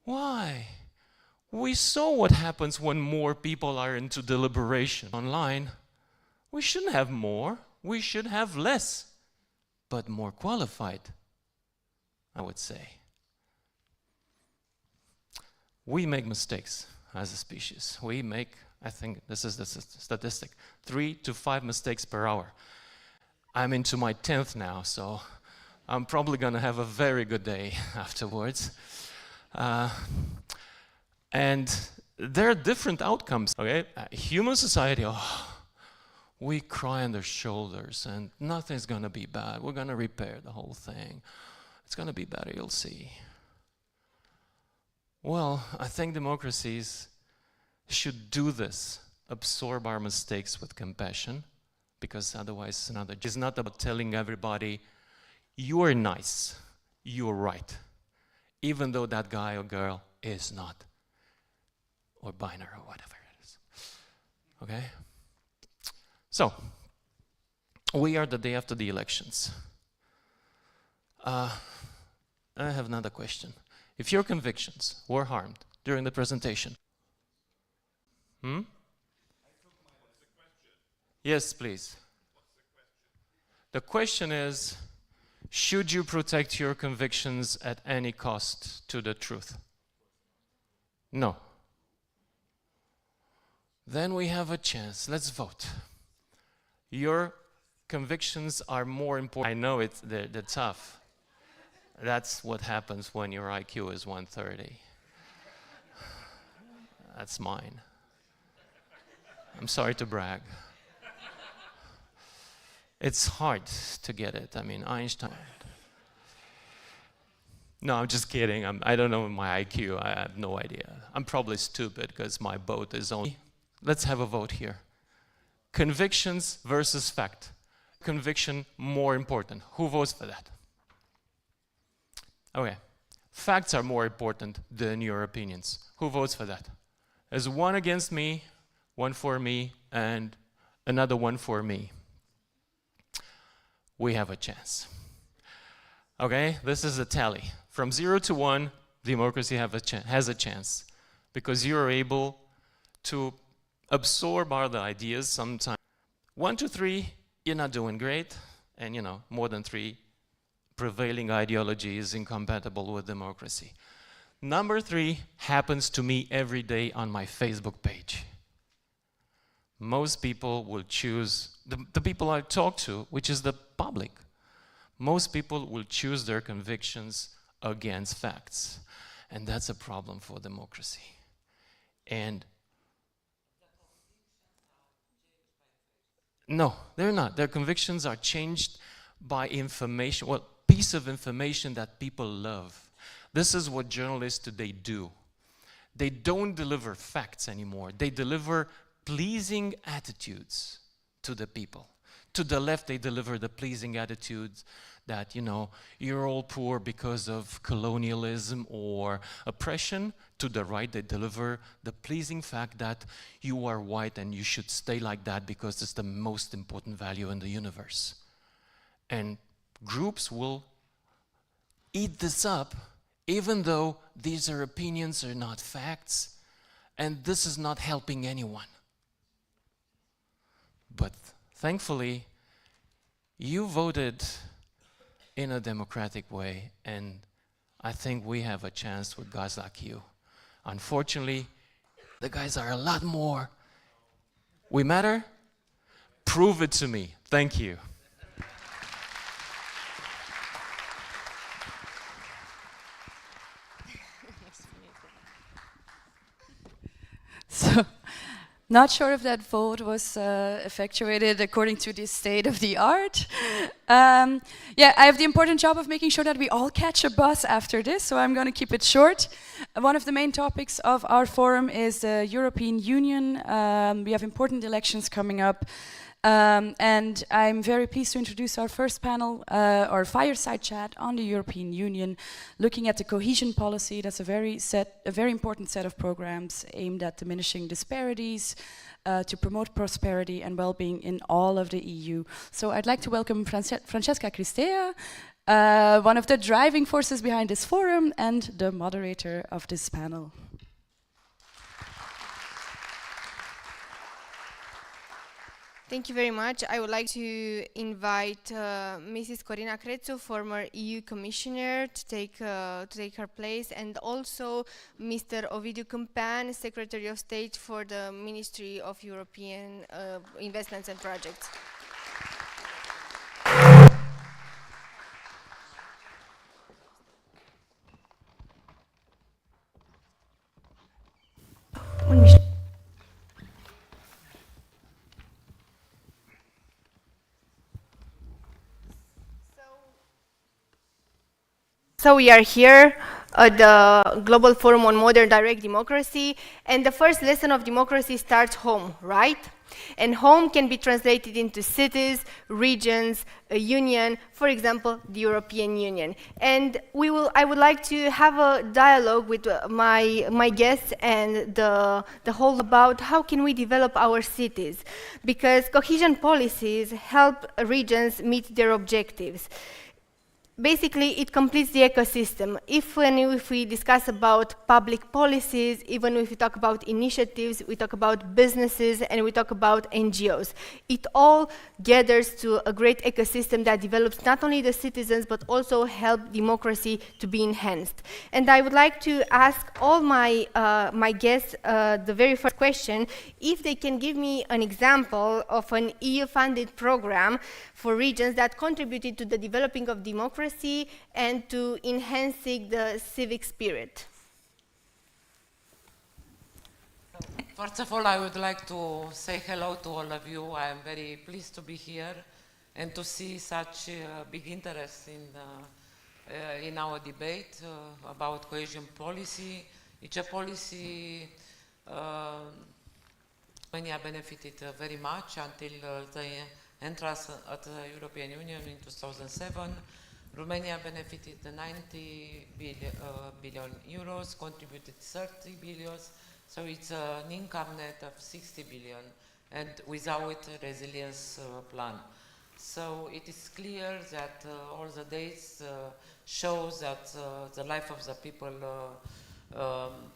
Why? We saw what happens when more people are into deliberation online. We shouldn't have more. We should have less, but more qualified, I would say. We make mistakes as a species. We make, I think this is the statistic, 3 to 5 mistakes per hour. I'm into my 10th now, so I'm probably going to have a very good day afterwards. And there are different outcomes, okay? Human society, we cry on their shoulders and nothing's going to be bad. We're going to repair the whole thing. It's going to be better, you'll see. Well, I think democracies should do this, absorb our mistakes with compassion, because otherwise it's not about telling everybody, you're nice, you're right, even though that guy or girl is not, or binary or whatever it is. Okay? So, we are the day after the elections. I have another question. If your convictions were harmed during the presentation, Yes, please. The question is, should you protect your convictions at any cost to the truth? No. Then we have a chance. Let's vote. Your convictions are more important. I know they're tough. That's what happens when your IQ is 130. That's mine. I'm sorry to brag. It's hard to get it. I mean, Einstein. No, I'm just kidding. I don't know my IQ. I have no idea. I'm probably stupid because my vote is only... Let's have a vote here. Convictions versus fact. Conviction more important. Who votes for that? Okay. Facts are more important than your opinions. Who votes for that? There's one against me, one for me, and another one for me. We have a chance. Okay, this is a tally. From 0 to 1, democracy has a chance because you're able to absorb other ideas sometimes. 1 to 3, you're not doing great, and you know, more than 3, prevailing ideology is incompatible with democracy. Number 3 happens to me every day on my Facebook page. Most people will choose, the people I talk to, which is the public, most people will choose their convictions against facts. And that's a problem for democracy. And no, they're not. Their convictions are changed by information, well, piece of information that people love. This is what journalists today do. They don't deliver facts anymore. They deliver pleasing attitudes to the people. To the left, they deliver the pleasing attitudes that, you know, you're all poor because of colonialism or oppression. To the right, they deliver the pleasing fact that you are white and you should stay like that because it's the most important value in the universe. And groups will eat this up, even though these are opinions, are not facts, and this is not helping anyone. But thankfully, you voted in a democratic way, and I think we have a chance with guys like you. Unfortunately, the guys are a lot more. We matter? Prove it to me. Thank you.
So, not sure if that vote was effectuated according to the state of the art. Yeah, I have the important job of making sure that we all catch a bus after this, so I'm going to keep it short. One of the main topics of our forum is the European Union. We have important elections coming up. And I'm very pleased to introduce our first panel, our fireside chat on the European Union, looking at the cohesion policy. That's a very important set of programs aimed at diminishing disparities, to promote prosperity and well-being in all of the EU. So I'd like to welcome Francesca Cristea, one of the driving forces behind this forum and the moderator of this panel.
Thank you very much. I would like to invite Mrs. Corina Crețu, former EU Commissioner, to take her place, and also Mr. Ovidiu Câmpean, Secretary of State for the Ministry of European Investments and Projects. So we are here at the Global Forum on Modern Direct Democracy, and the first lesson of democracy starts home, right? And home can be translated into cities, regions, a union, for example, the European Union. And I would like to have a dialogue with my guests and the whole about how can we develop our cities, because cohesion policies help regions meet their objectives. Basically, it completes the ecosystem. If we discuss about public policies, even if we talk about initiatives, we talk about businesses, and we talk about NGOs, it all gathers to a great ecosystem that develops not only the citizens, but also help democracy to be enhanced. And I would like to ask all my guests the very first question, if they can give me an example of an EU-funded program for regions that contributed to the developing of democracy and to enhancing the civic spirit.
First of all, I would like to say hello to all of you. I am very pleased to be here and to see such big interest in our debate about cohesion policy. It's a policy Romania benefited very much until the entrance at the European Union in 2007. Romania benefited 90 billion euros, contributed 30 billion, so it's an income net of 60 billion, and without a resilience plan. So it is clear that all the dates show that the life of the people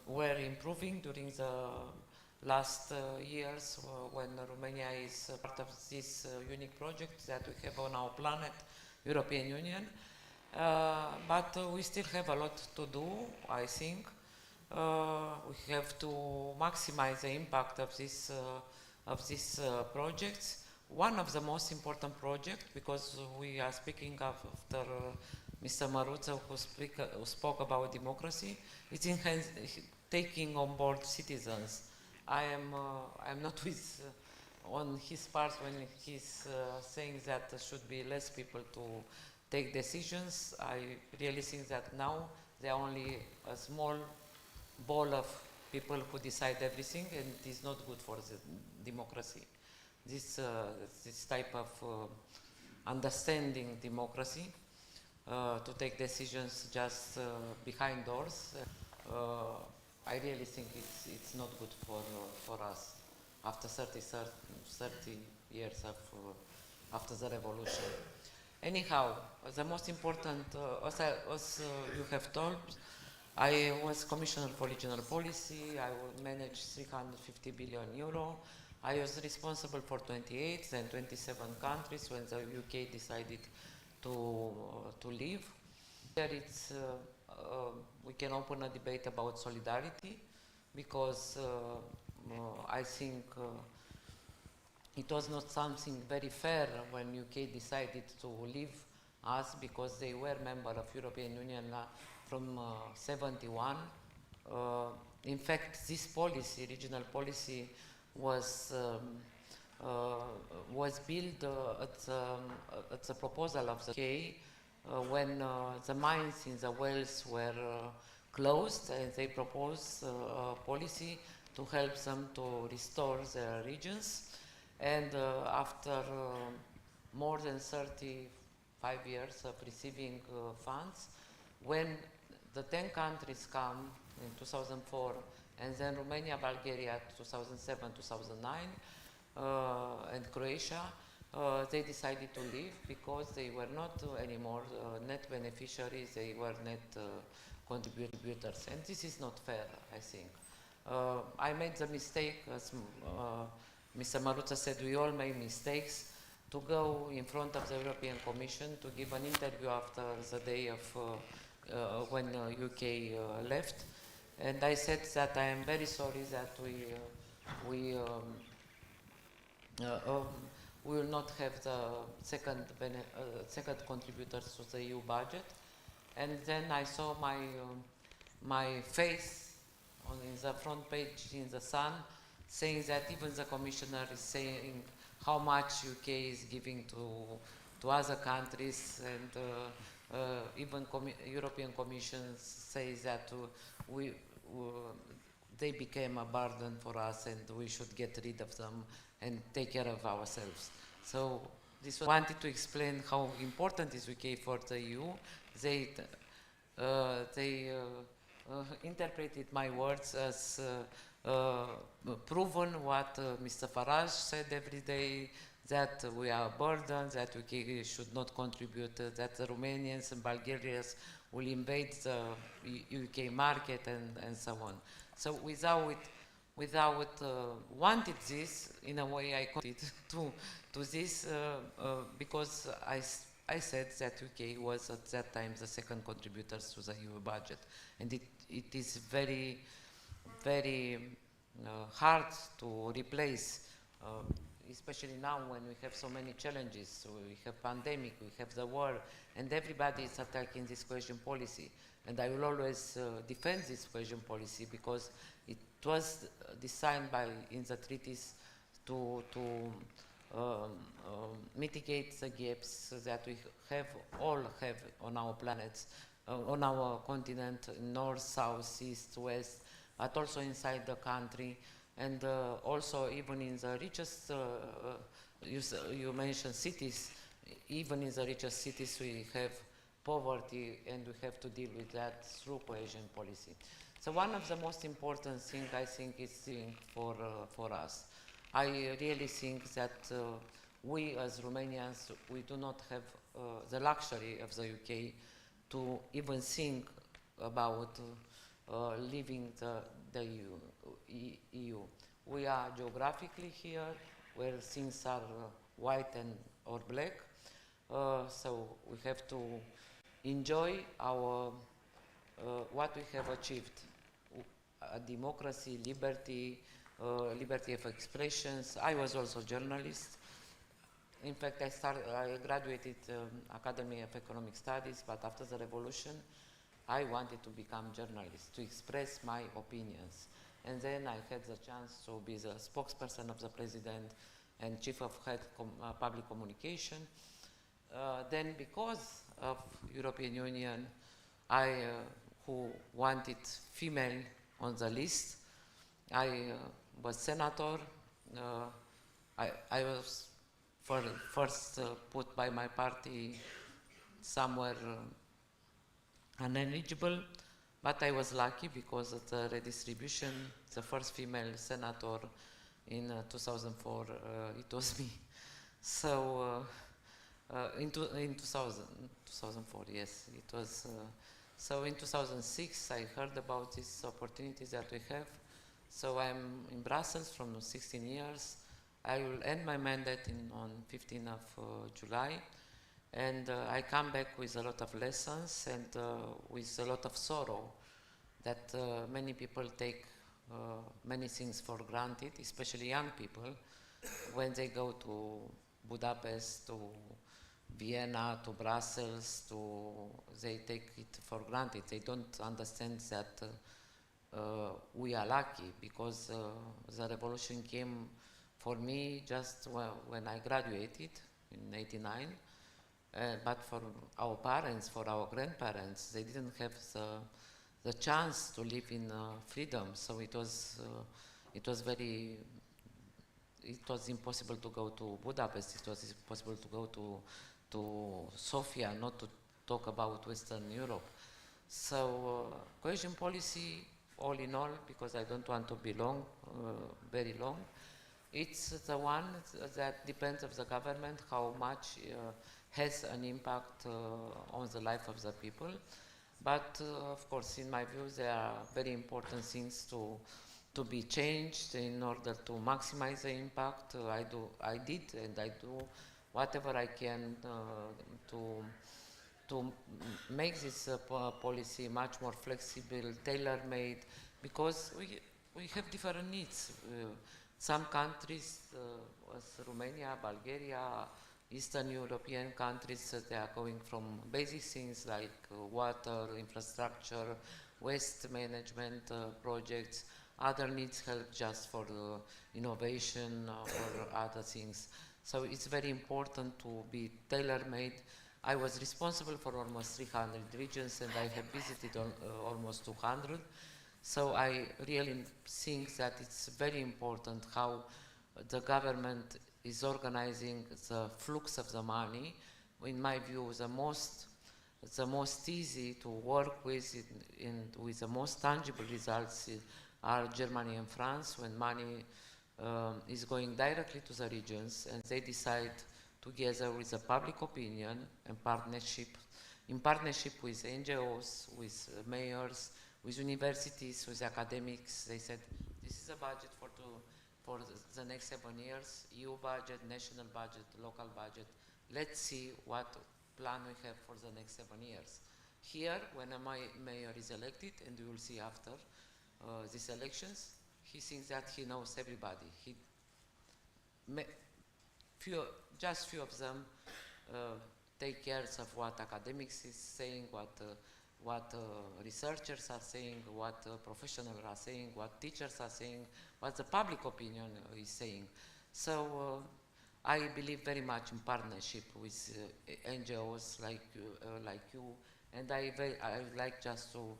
were improving during the last years when Romania is part of this unique project that we have on our planet, European Union. But we still have a lot to do, I think. We have to maximize the impact of these projects. One of the most important projects, because we are speaking after Mr. Maruță, who spoke about democracy, is taking on board citizens. I am not with on his part when he's saying that there should be less people to take decisions. I really think that now there are only a small ball of people who decide everything, and it is not good for the democracy. This type of understanding democracy, to take decisions just behind doors, I really think it's not good for us after 30 years after the revolution. Anyhow, the most important, as you have told, I was Commissioner for Regional Policy. I will manage 350 billion euro. I was responsible for 28 and 27 countries when the UK decided to leave. There it's, we can open a debate about solidarity, because I think it was not something very fair when UK decided to leave us, because they were member of European Union from 71. In fact, this policy, regional policy, was built at the proposal of the UK when the mines in the Wales were closed, and they proposed a policy to help them to restore their regions. And after more than 35 years of receiving funds, when the 10 countries come in 2004, and then Romania, Bulgaria 2007, 2009, and Croatia, they decided to leave because they were not anymore net beneficiaries, they were net contributors, and this is not fair, I think. I made the mistake, as Mr. Maruță said, we all make mistakes, to go in front of the European Commission to give an interview after the day of when UK left, and I said that I am very sorry that we will not have the second contributors to the EU budget. And then I saw my face in the front page in the Sun, saying that even the commissioner is saying how much UK is giving to other countries, and even European Commission says that they became a burden for us, and we should get rid of them and take care of ourselves. So this wanted to explain how important is UK for the EU. They interpreted my words as proven what Mr. Farage said every day, that we are a burden, that UK should not contribute, that the Romanians and Bulgarians will invade the UK market, and so on. So without wanted this, in a way I committed to this because I said that UK was at that time the second contributor to the EU budget, and it is very, very hard to replace, especially now when we have so many challenges. So we have pandemic, we have the war, and everybody is attacking this cohesion policy. And I will always defend this cohesion policy, because it was designed in the treaties to mitigate the gaps that we all have on our planet, on our continent, north, south, east, west, but also inside the country, and also even in the richest, you mentioned cities, even in the richest cities we have poverty, and we have to deal with that through cohesion policy. So one of the most important things I think is for us. I really think that we as Romanians, we do not have the luxury of the UK to even think about leaving the EU. We are geographically here, where things are white or black, so we have to enjoy our what we have achieved: democracy, liberty, liberty of expressions. I was also a journalist. In fact, I graduated Academy of Economic Studies, but after the revolution, I wanted to become a journalist, to express my opinions. And then I had the chance to be the spokesperson of the president and chief of public communication. Then because of European Union, who wanted female on the list, I was senator. I was first put by my party somewhere uneligible, but I was lucky because of the redistribution. The first female senator in 2004, it was me. So in 2004, yes, it was. So in 2006, I heard about these opportunities that we have. So I'm in Brussels from 16 years. I will end my mandate on 15th of July. And I come back with a lot of lessons and with a lot of sorrow that many people take many things for granted, especially young people, when they go to Budapest, to Vienna, to Brussels, they take it for granted. They don't understand that we are lucky because the revolution came for me just when I graduated in '89. But for our parents, for our grandparents, they didn't have the chance to live in freedom. So it was impossible to go to Budapest. It was impossible to go to Sofia, not to talk about Western Europe. So cohesion policy, all in all, because I don't want to be long, very long, it's the one that depends on the government, how much has an impact on the life of the people. But of course, in my view, there are very important things to be changed in order to maximize the impact. I did and I do whatever I can to make this policy much more flexible, tailor-made, because we have different needs. Some countries, as Romania, Bulgaria, Eastern European countries, they are going from basic things like water, infrastructure, waste management projects. Other needs help just for innovation or other things. So it's very important to be tailor-made. I was responsible for almost 300 regions and I have visited almost 200. So I really think that it's very important how the government is organizing the flux of the money. In my view, the most easy to work with with the most tangible results are Germany and France, when money is going directly to the regions and they decide together with the public opinion and in partnership with NGOs, with mayors, with universities, with academics. They said, this is a budget for the next 7 years, EU budget, national budget, local budget. Let's see what plan we have for the next 7 years. Here, when a mayor is elected, and we will see after these elections, he thinks that he knows everybody. Just few of them take care of what academics is saying, what researchers are saying, what professionals are saying, what teachers are saying, what the public opinion is saying. So I believe very much in partnership with NGOs like you, and I would like just to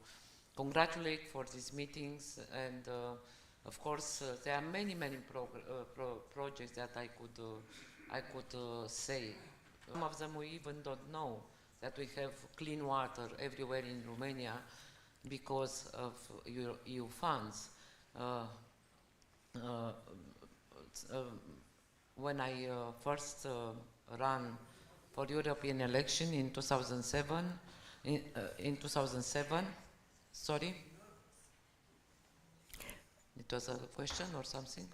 congratulate for these meetings, and of course there are many projects that I could say. Some of them we even don't know that we have clean water everywhere in Romania because of EU funds. When I first ran for European election in 2007, sorry? It was a question or something?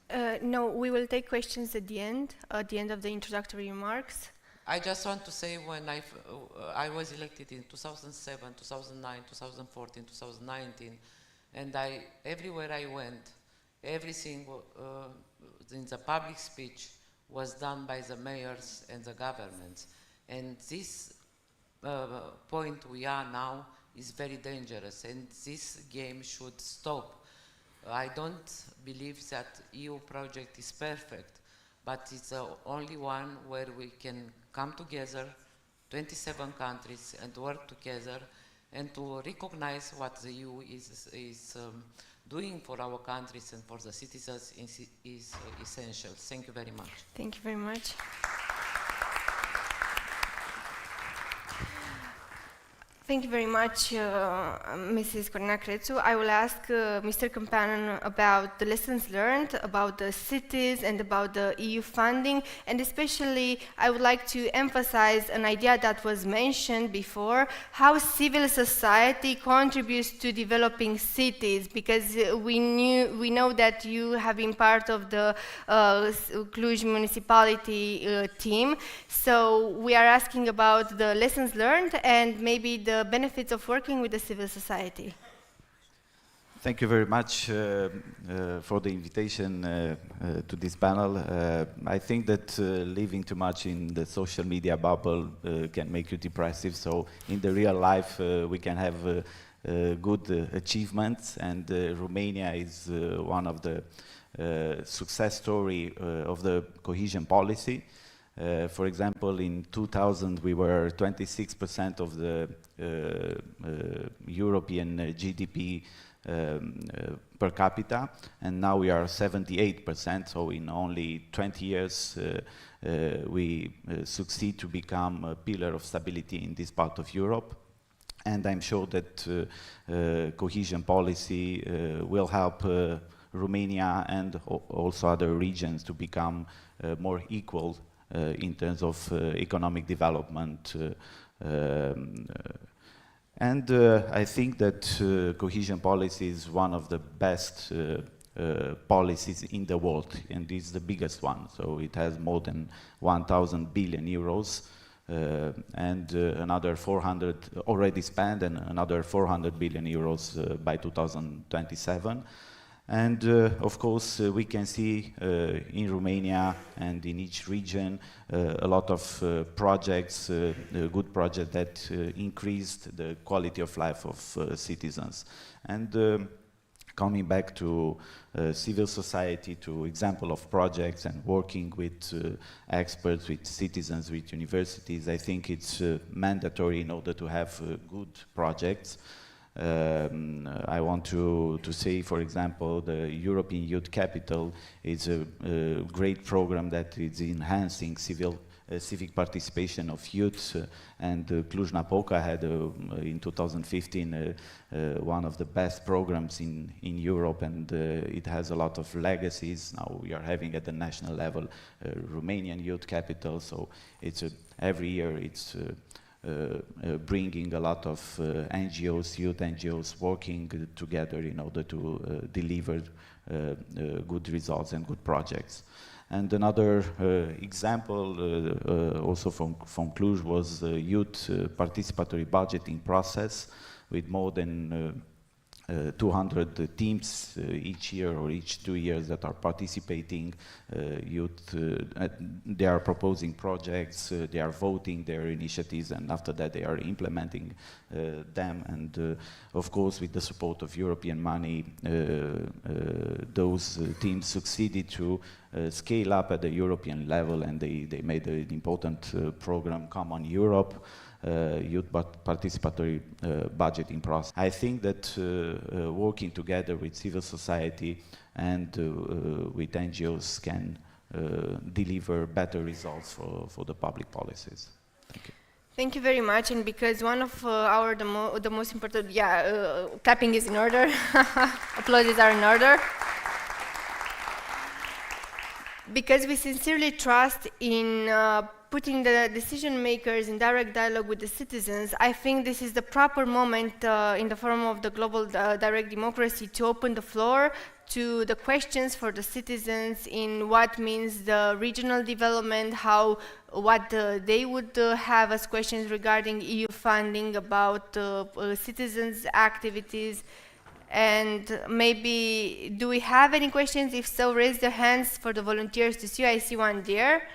No, we will take questions at the end of the introductory remarks.
I just want to say when I was elected in 2007, 2009, 2014, 2019, and everywhere I went, everything in the public speech was done by the mayors and the governments. And this point we are now is very dangerous, and this game should stop. I don't believe that EU project is perfect, but it's the only one where we can come together, 27 countries, and work together, and to recognize what the EU is doing for our countries and for the citizens is essential. Thank you very much.
Thank you very much. Thank you very much, Mrs. Corina Crețu. I will ask Mr. Campanan about the lessons learned, about the cities and about the EU funding, and especially I would like to emphasize an idea that was mentioned before, how civil society contributes to developing cities, because we know that you have been part of the Cluj municipality team, so we are asking about the lessons learned and maybe the benefits of working with the civil society.
Thank you very much for the invitation to this panel. I think that living too much in the social media bubble can make you depressive, so in the real life we can have good achievements, and Romania is one of the success story of the cohesion policy. For example, in 2000 we were 26% of the European GDP per capita, and now we are 78%, so in only 20 years we succeed to become a pillar of stability in this part of Europe. And I'm sure that cohesion policy will help Romania and also other regions to become more equal in terms of economic development. And I think that cohesion policy is one of the best policies in the world, and it's the biggest one. So it has more than 1,000 billion euros, and another 400 already spent, and another 400 billion euros by 2027. And of course we can see in Romania and in each region a lot of projects, good projects that increased the quality of life of citizens. And coming back to civil society, to example of projects and working with experts, with citizens, with universities, I think it's mandatory in order to have good projects. I want to say, for example, the European Youth Capital is a great program that is enhancing civic participation of youth, and Cluj-Napoca had in 2015 one of the best programs in Europe, and it has a lot of legacies. Now we are having at the national level Romanian Youth Capital, so it's every year it's bringing a lot of NGOs, youth NGOs, working together in order to deliver good results and good projects. And another example also from Cluj was the youth participatory budgeting process, with more than 200 teams each year or each 2 years that are participating. Youth, they are proposing projects, they are voting their initiatives, and after that they are implementing them. And of course, with the support of European money, those teams succeeded to scale up at the European level, and they made an important program, Common Europe, youth participatory budgeting process. I think that working together with civil society and with NGOs can deliver better results for the public policies. Thank you.
Thank you very much. And because one of the most important, clapping is in order, applauses are in order. Because we sincerely trust in putting the decision makers in direct dialogue with the citizens, I think this is the proper moment in the forum of the global direct democracy to open the floor to the questions for the citizens in what means the regional development, what they would have as questions regarding EU funding, about citizens' activities. And maybe, do we have any questions? If so, raise their hands for the volunteers to see. I see one there.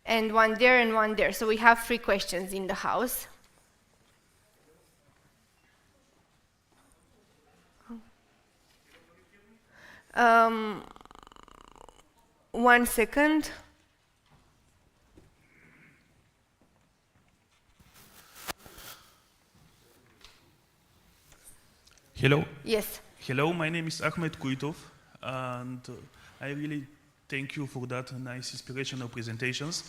And one there and one there. So we have 3 questions in the house. One second.
Hello.
Yes.
Hello, my name is Ahmed Kuitov, and I really thank you for that nice inspirational presentations.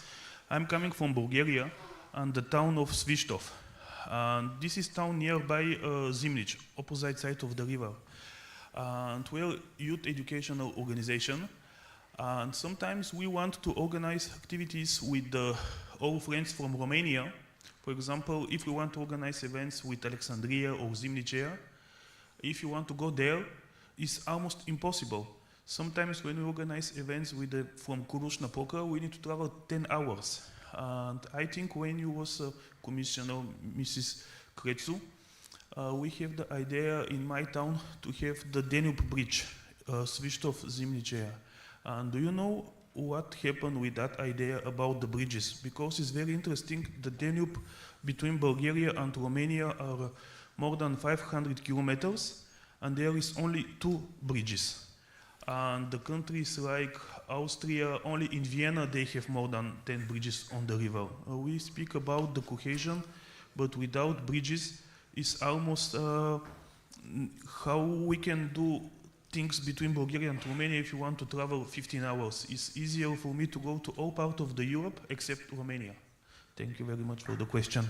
I'm coming from Bulgaria and the town of Svistov. And this is town nearby Zimnic, opposite side of the river. And we're a youth educational organization. And sometimes we want to organize activities with all friends from Romania. For example, if we want to organize events with Alexandria or Zimnicea, if you want to go there, it's almost impossible. Sometimes when we organize events from Cluj-Napoca, we need to travel 10 hours. And I think when you was Commissioner Mrs. Crețu, we have the idea in my town to have the Danube Bridge, Svistov-Zimnicea. And do you know what happened with that idea about the bridges? Because it's very interesting. The Danube between Bulgaria and Romania are more than 500 kilometers, and there is only 2 bridges. And the countries like Austria, only in Vienna they have more than 10 bridges on the river. We speak about the cohesion, but without bridges, it's almost how we can do things between Bulgaria and Romania. If you want to travel 15 hours, it's easier for me to go to all parts of the Europe except Romania. Thank you very much for the question.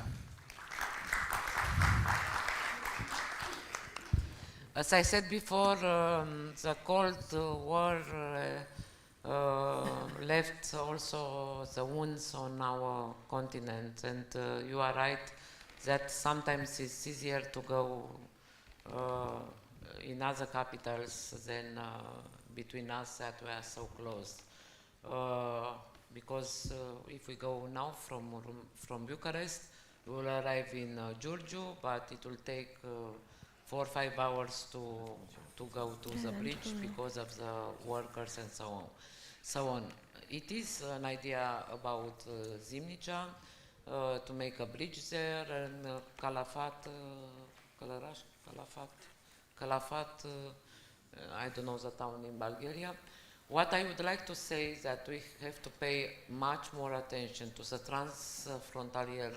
As I said before, the Cold War left also the wounds on our continent, and you are right that sometimes it's easier to go in other capitals than between us that we are so close. Because if we go now from Bucharest, we will arrive in Giurgiu, but it will take 4 or 5 hours to go to the bridge because of the workers and so on. It is an idea about Zimnicea to make a bridge there, and Calafat, I don't know the town in Bulgaria. What I would like to say is that we have to pay much more attention to the transfrontalier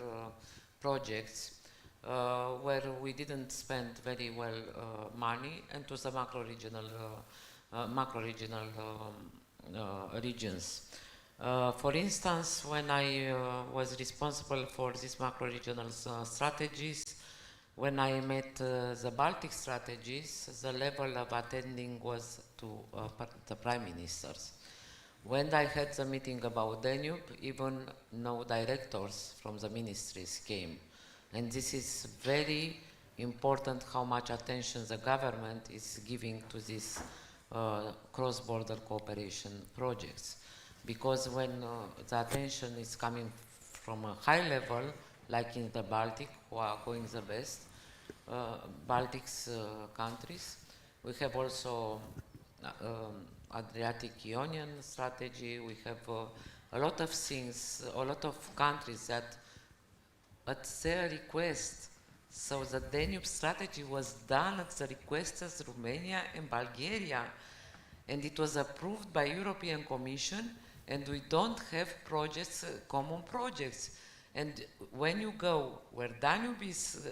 projects where we didn't spend very well money, and to the macro-regional regions. For instance, when I was responsible for these macro-regional strategies, when I met the Baltic strategies, the level of attending was to the prime ministers. When I had the meeting about Danube, even no directors from the ministries came. And this is very important, how much attention the government is giving to these cross-border cooperation projects. Because when the attention is coming from a high level, like in the Baltic, who are going the best, Baltics countries. We have also Adriatic Ionian strategy. We have a lot of things, a lot of countries that at their request, so the Danube strategy was done at the request of Romania and Bulgaria, and it was approved by European Commission, and we don't have projects, common projects. And when you go where Danube is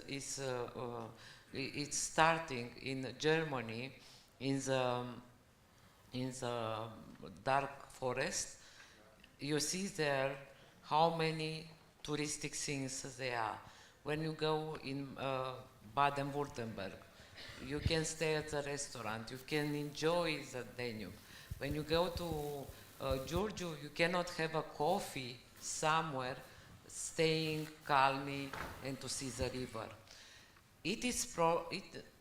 starting in Germany, in the dark forest, you see there how many touristic things there are. When you go in Baden-Württemberg, you can stay at the restaurant, you can enjoy the Danube. When you go to Giurgiu, you cannot have a coffee somewhere, staying calmly and to see the river.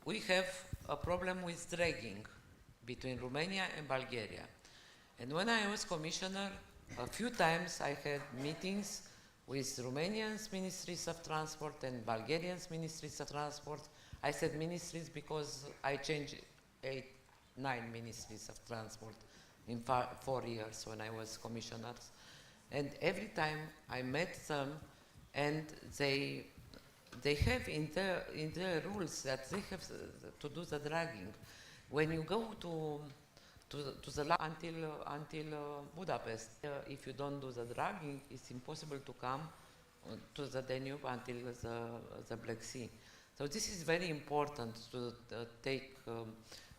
We have a problem with dragging between Romania and Bulgaria. And when I was commissioner, a few times I had meetings with Romanians ministries of transport and Bulgarians ministries of transport. I said ministries because I changed 9 ministries of transport in 4 years when I was commissioner. And every time I met them, and they have in their rules that they have to do the dragging. When you go to the until Budapest, if you don't do the dragging, it's impossible to come to the Danube until the Black Sea. So this is very important to take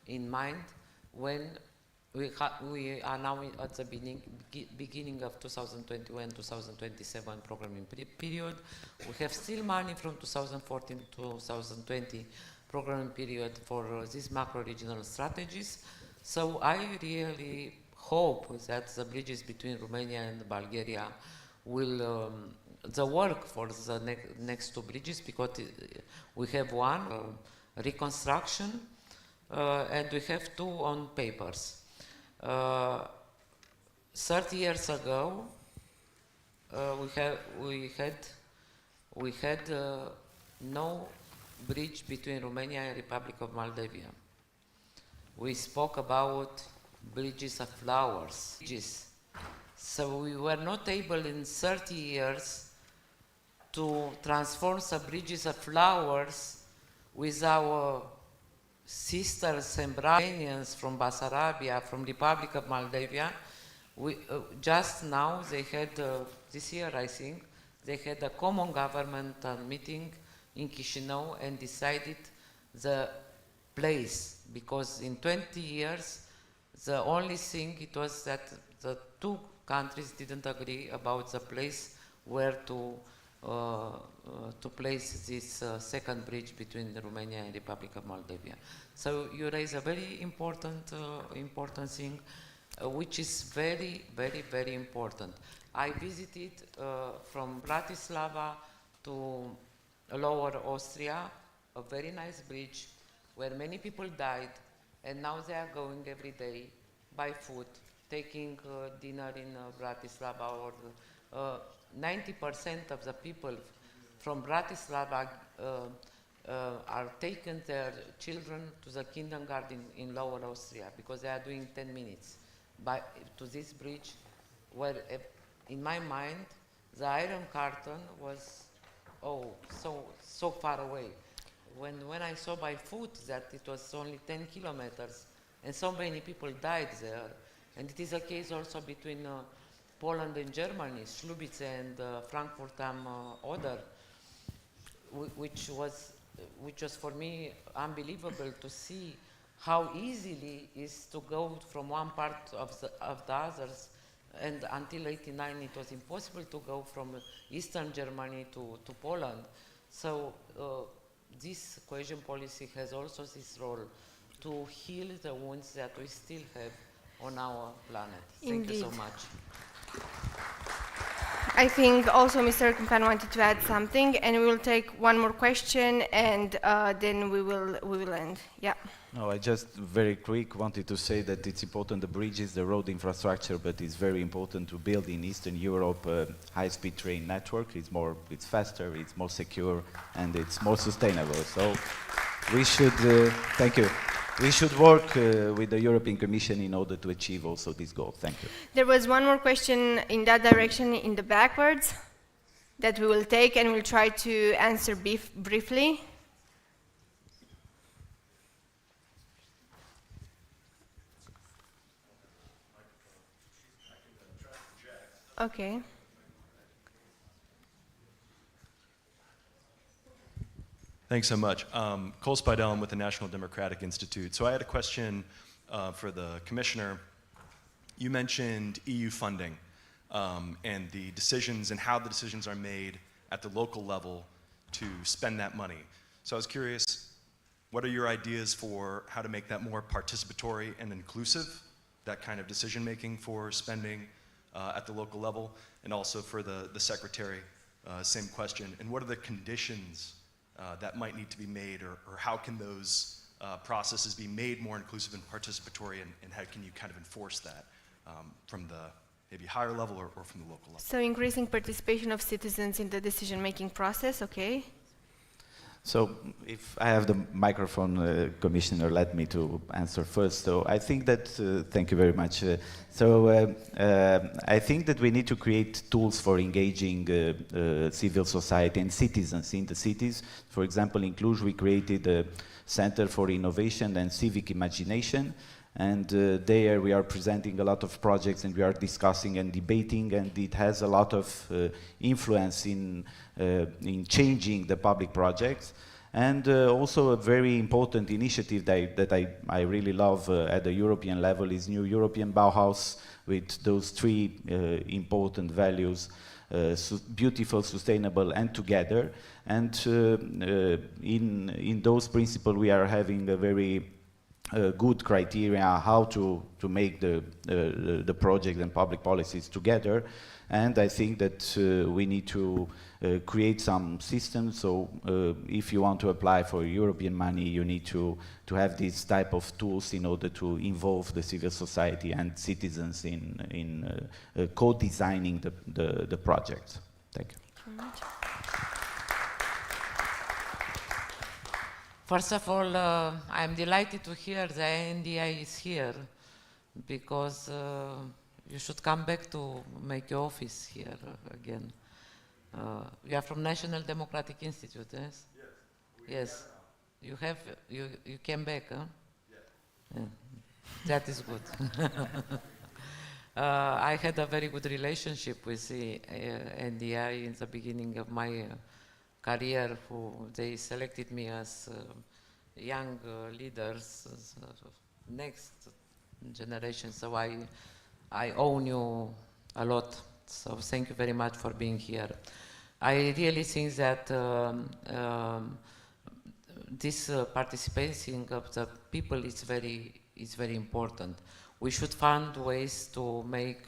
in mind when we are now at the beginning of 2021-2027 programming period. We have still money from 2014 to 2020 programming period for these macro-regional strategies. So I really hope that the bridges between Romania and Bulgaria will, the work for the next 2 bridges, because we have one, reconstruction, and we have 2 on papers. 30 years ago, we had no bridge between Romania and Republic of Moldova. We spoke about bridges of flowers. So we were not able in 30 years to transform some bridges of flowers with our sisters and brothers from Basarabia, from Republic of Moldova. Just now, they had, this year I think, they had a common governmental meeting in Chișinău and decided the place, because in 20 years, the only thing it was that the 2 countries didn't agree about the place where to place this second bridge between Romania and Republic of Moldova. So you raise a very important thing, which is very, very, very important. I visited from Bratislava to Lower Austria, a very nice bridge where many people died, and now they are going every day by foot, taking dinner in Bratislava, or 90% of the people from Bratislava are taking their children to the kindergarten in Lower Austria because they are doing 10 minutes to this bridge, where in my mind the Iron Curtain was so far away. When I saw by foot that it was only 10 kilometers and so many people died there, and it is a case also between Poland and Germany, Slubice and Frankfurt am Oder, which was for me unbelievable to see how easily it is to go from one part of the others, and until '89 it was impossible to go from Eastern Germany to Poland. So this cohesion policy has also this role to heal the wounds that we still have on our planet. Thank you so much.
I think also Mr. Kumpan wanted to add something, and we will take one more question, and then we will end. Yeah.
No, I just very quick wanted to say that it's important the bridges, the road infrastructure, but it's very important to build in Eastern Europe a high-speed train network. It's faster, it's more secure, and it's more sustainable. So we should, thank you. We should work with the European Commission in order to achieve also this goal. Thank you.
There was one more question in that direction in the backwards that we will take, and we'll try to answer briefly. Okay.
Thanks so much. Cole Spidel, I'm with the National Democratic Institute. So I had a question for the commissioner. You mentioned EU funding and the decisions and how the decisions are made at the local level to spend that money. So I was curious, what are your ideas for how to make that more participatory and inclusive, that kind of decision making for spending at the local level? And also for the secretary, same question. And what are the conditions that might need to be made, or how can those processes be made more inclusive and participatory, and how can you kind of enforce that from the maybe higher level or from the local level?
So increasing participation of citizens in the decision-making process, okay.
So if I have the microphone, Commissioner, let me to answer first. So I think that, thank you very much. I think that we need to create tools for engaging civil society and citizens in the cities. For example, in Cluj, we created a Center for Innovation and Civic Imagination. And there we are presenting a lot of projects, and we are discussing and debating, and it has a lot of influence in changing the public projects. And also a very important initiative that I really love at the European level is New European Bauhaus, with those three important values: beautiful, sustainable, and together. And in those principles we are having a very good criteria how to make the project and public policies together. And I think that we need to create some systems. So if you want to apply for European money, you need to have these type of tools in order to involve the civil society and citizens in co-designing the projects. Thank you.
First of all, I'm delighted to hear the NDI is here, because you should come back to make your office here again. You are from National Democratic Institute, yes? Yes. You came back, huh? Yeah. That is good. I had a very good relationship with the NDI in the beginning of my career. They selected me as young leaders, next generation, so I owe you a lot. So thank you very much for being here. I really think that this participation of the people is very important. We should find ways to make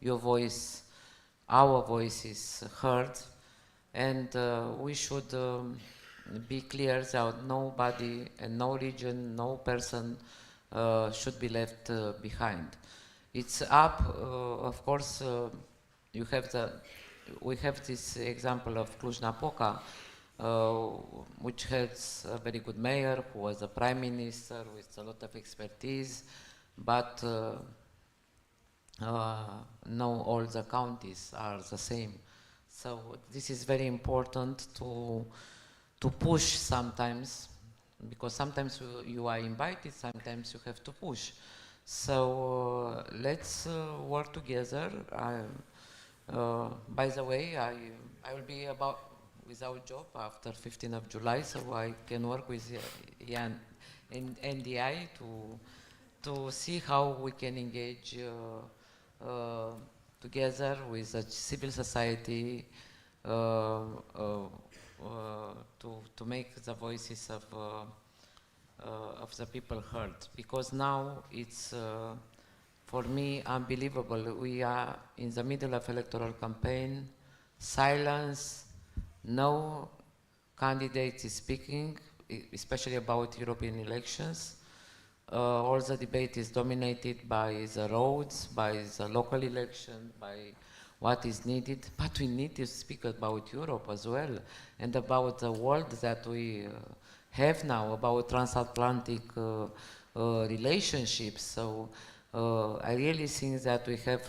your voice, our voices heard, and we should be clear that nobody and no region, no person should be left behind. It's up, of course, we have this example of Cluj-Napoca, which has a very good mayor who was a prime minister with a lot of expertise, but no, all the counties are the same. So this is very important to push sometimes, because sometimes you are invited, sometimes you have to push. So let's work together. By the way, I will be without job after 15th of July, so I can work with NDI to see how we can engage together with the civil society to make the voices of the people heard. Because now it's for me, unbelievable. We are in the middle of electoral campaign, silence, no candidate is speaking, especially about European elections. All the debate is dominated by the roads, by the local election, by what is needed. But we need to speak about Europe as well, and about the world that we have now, about transatlantic relationships. So I really think that we have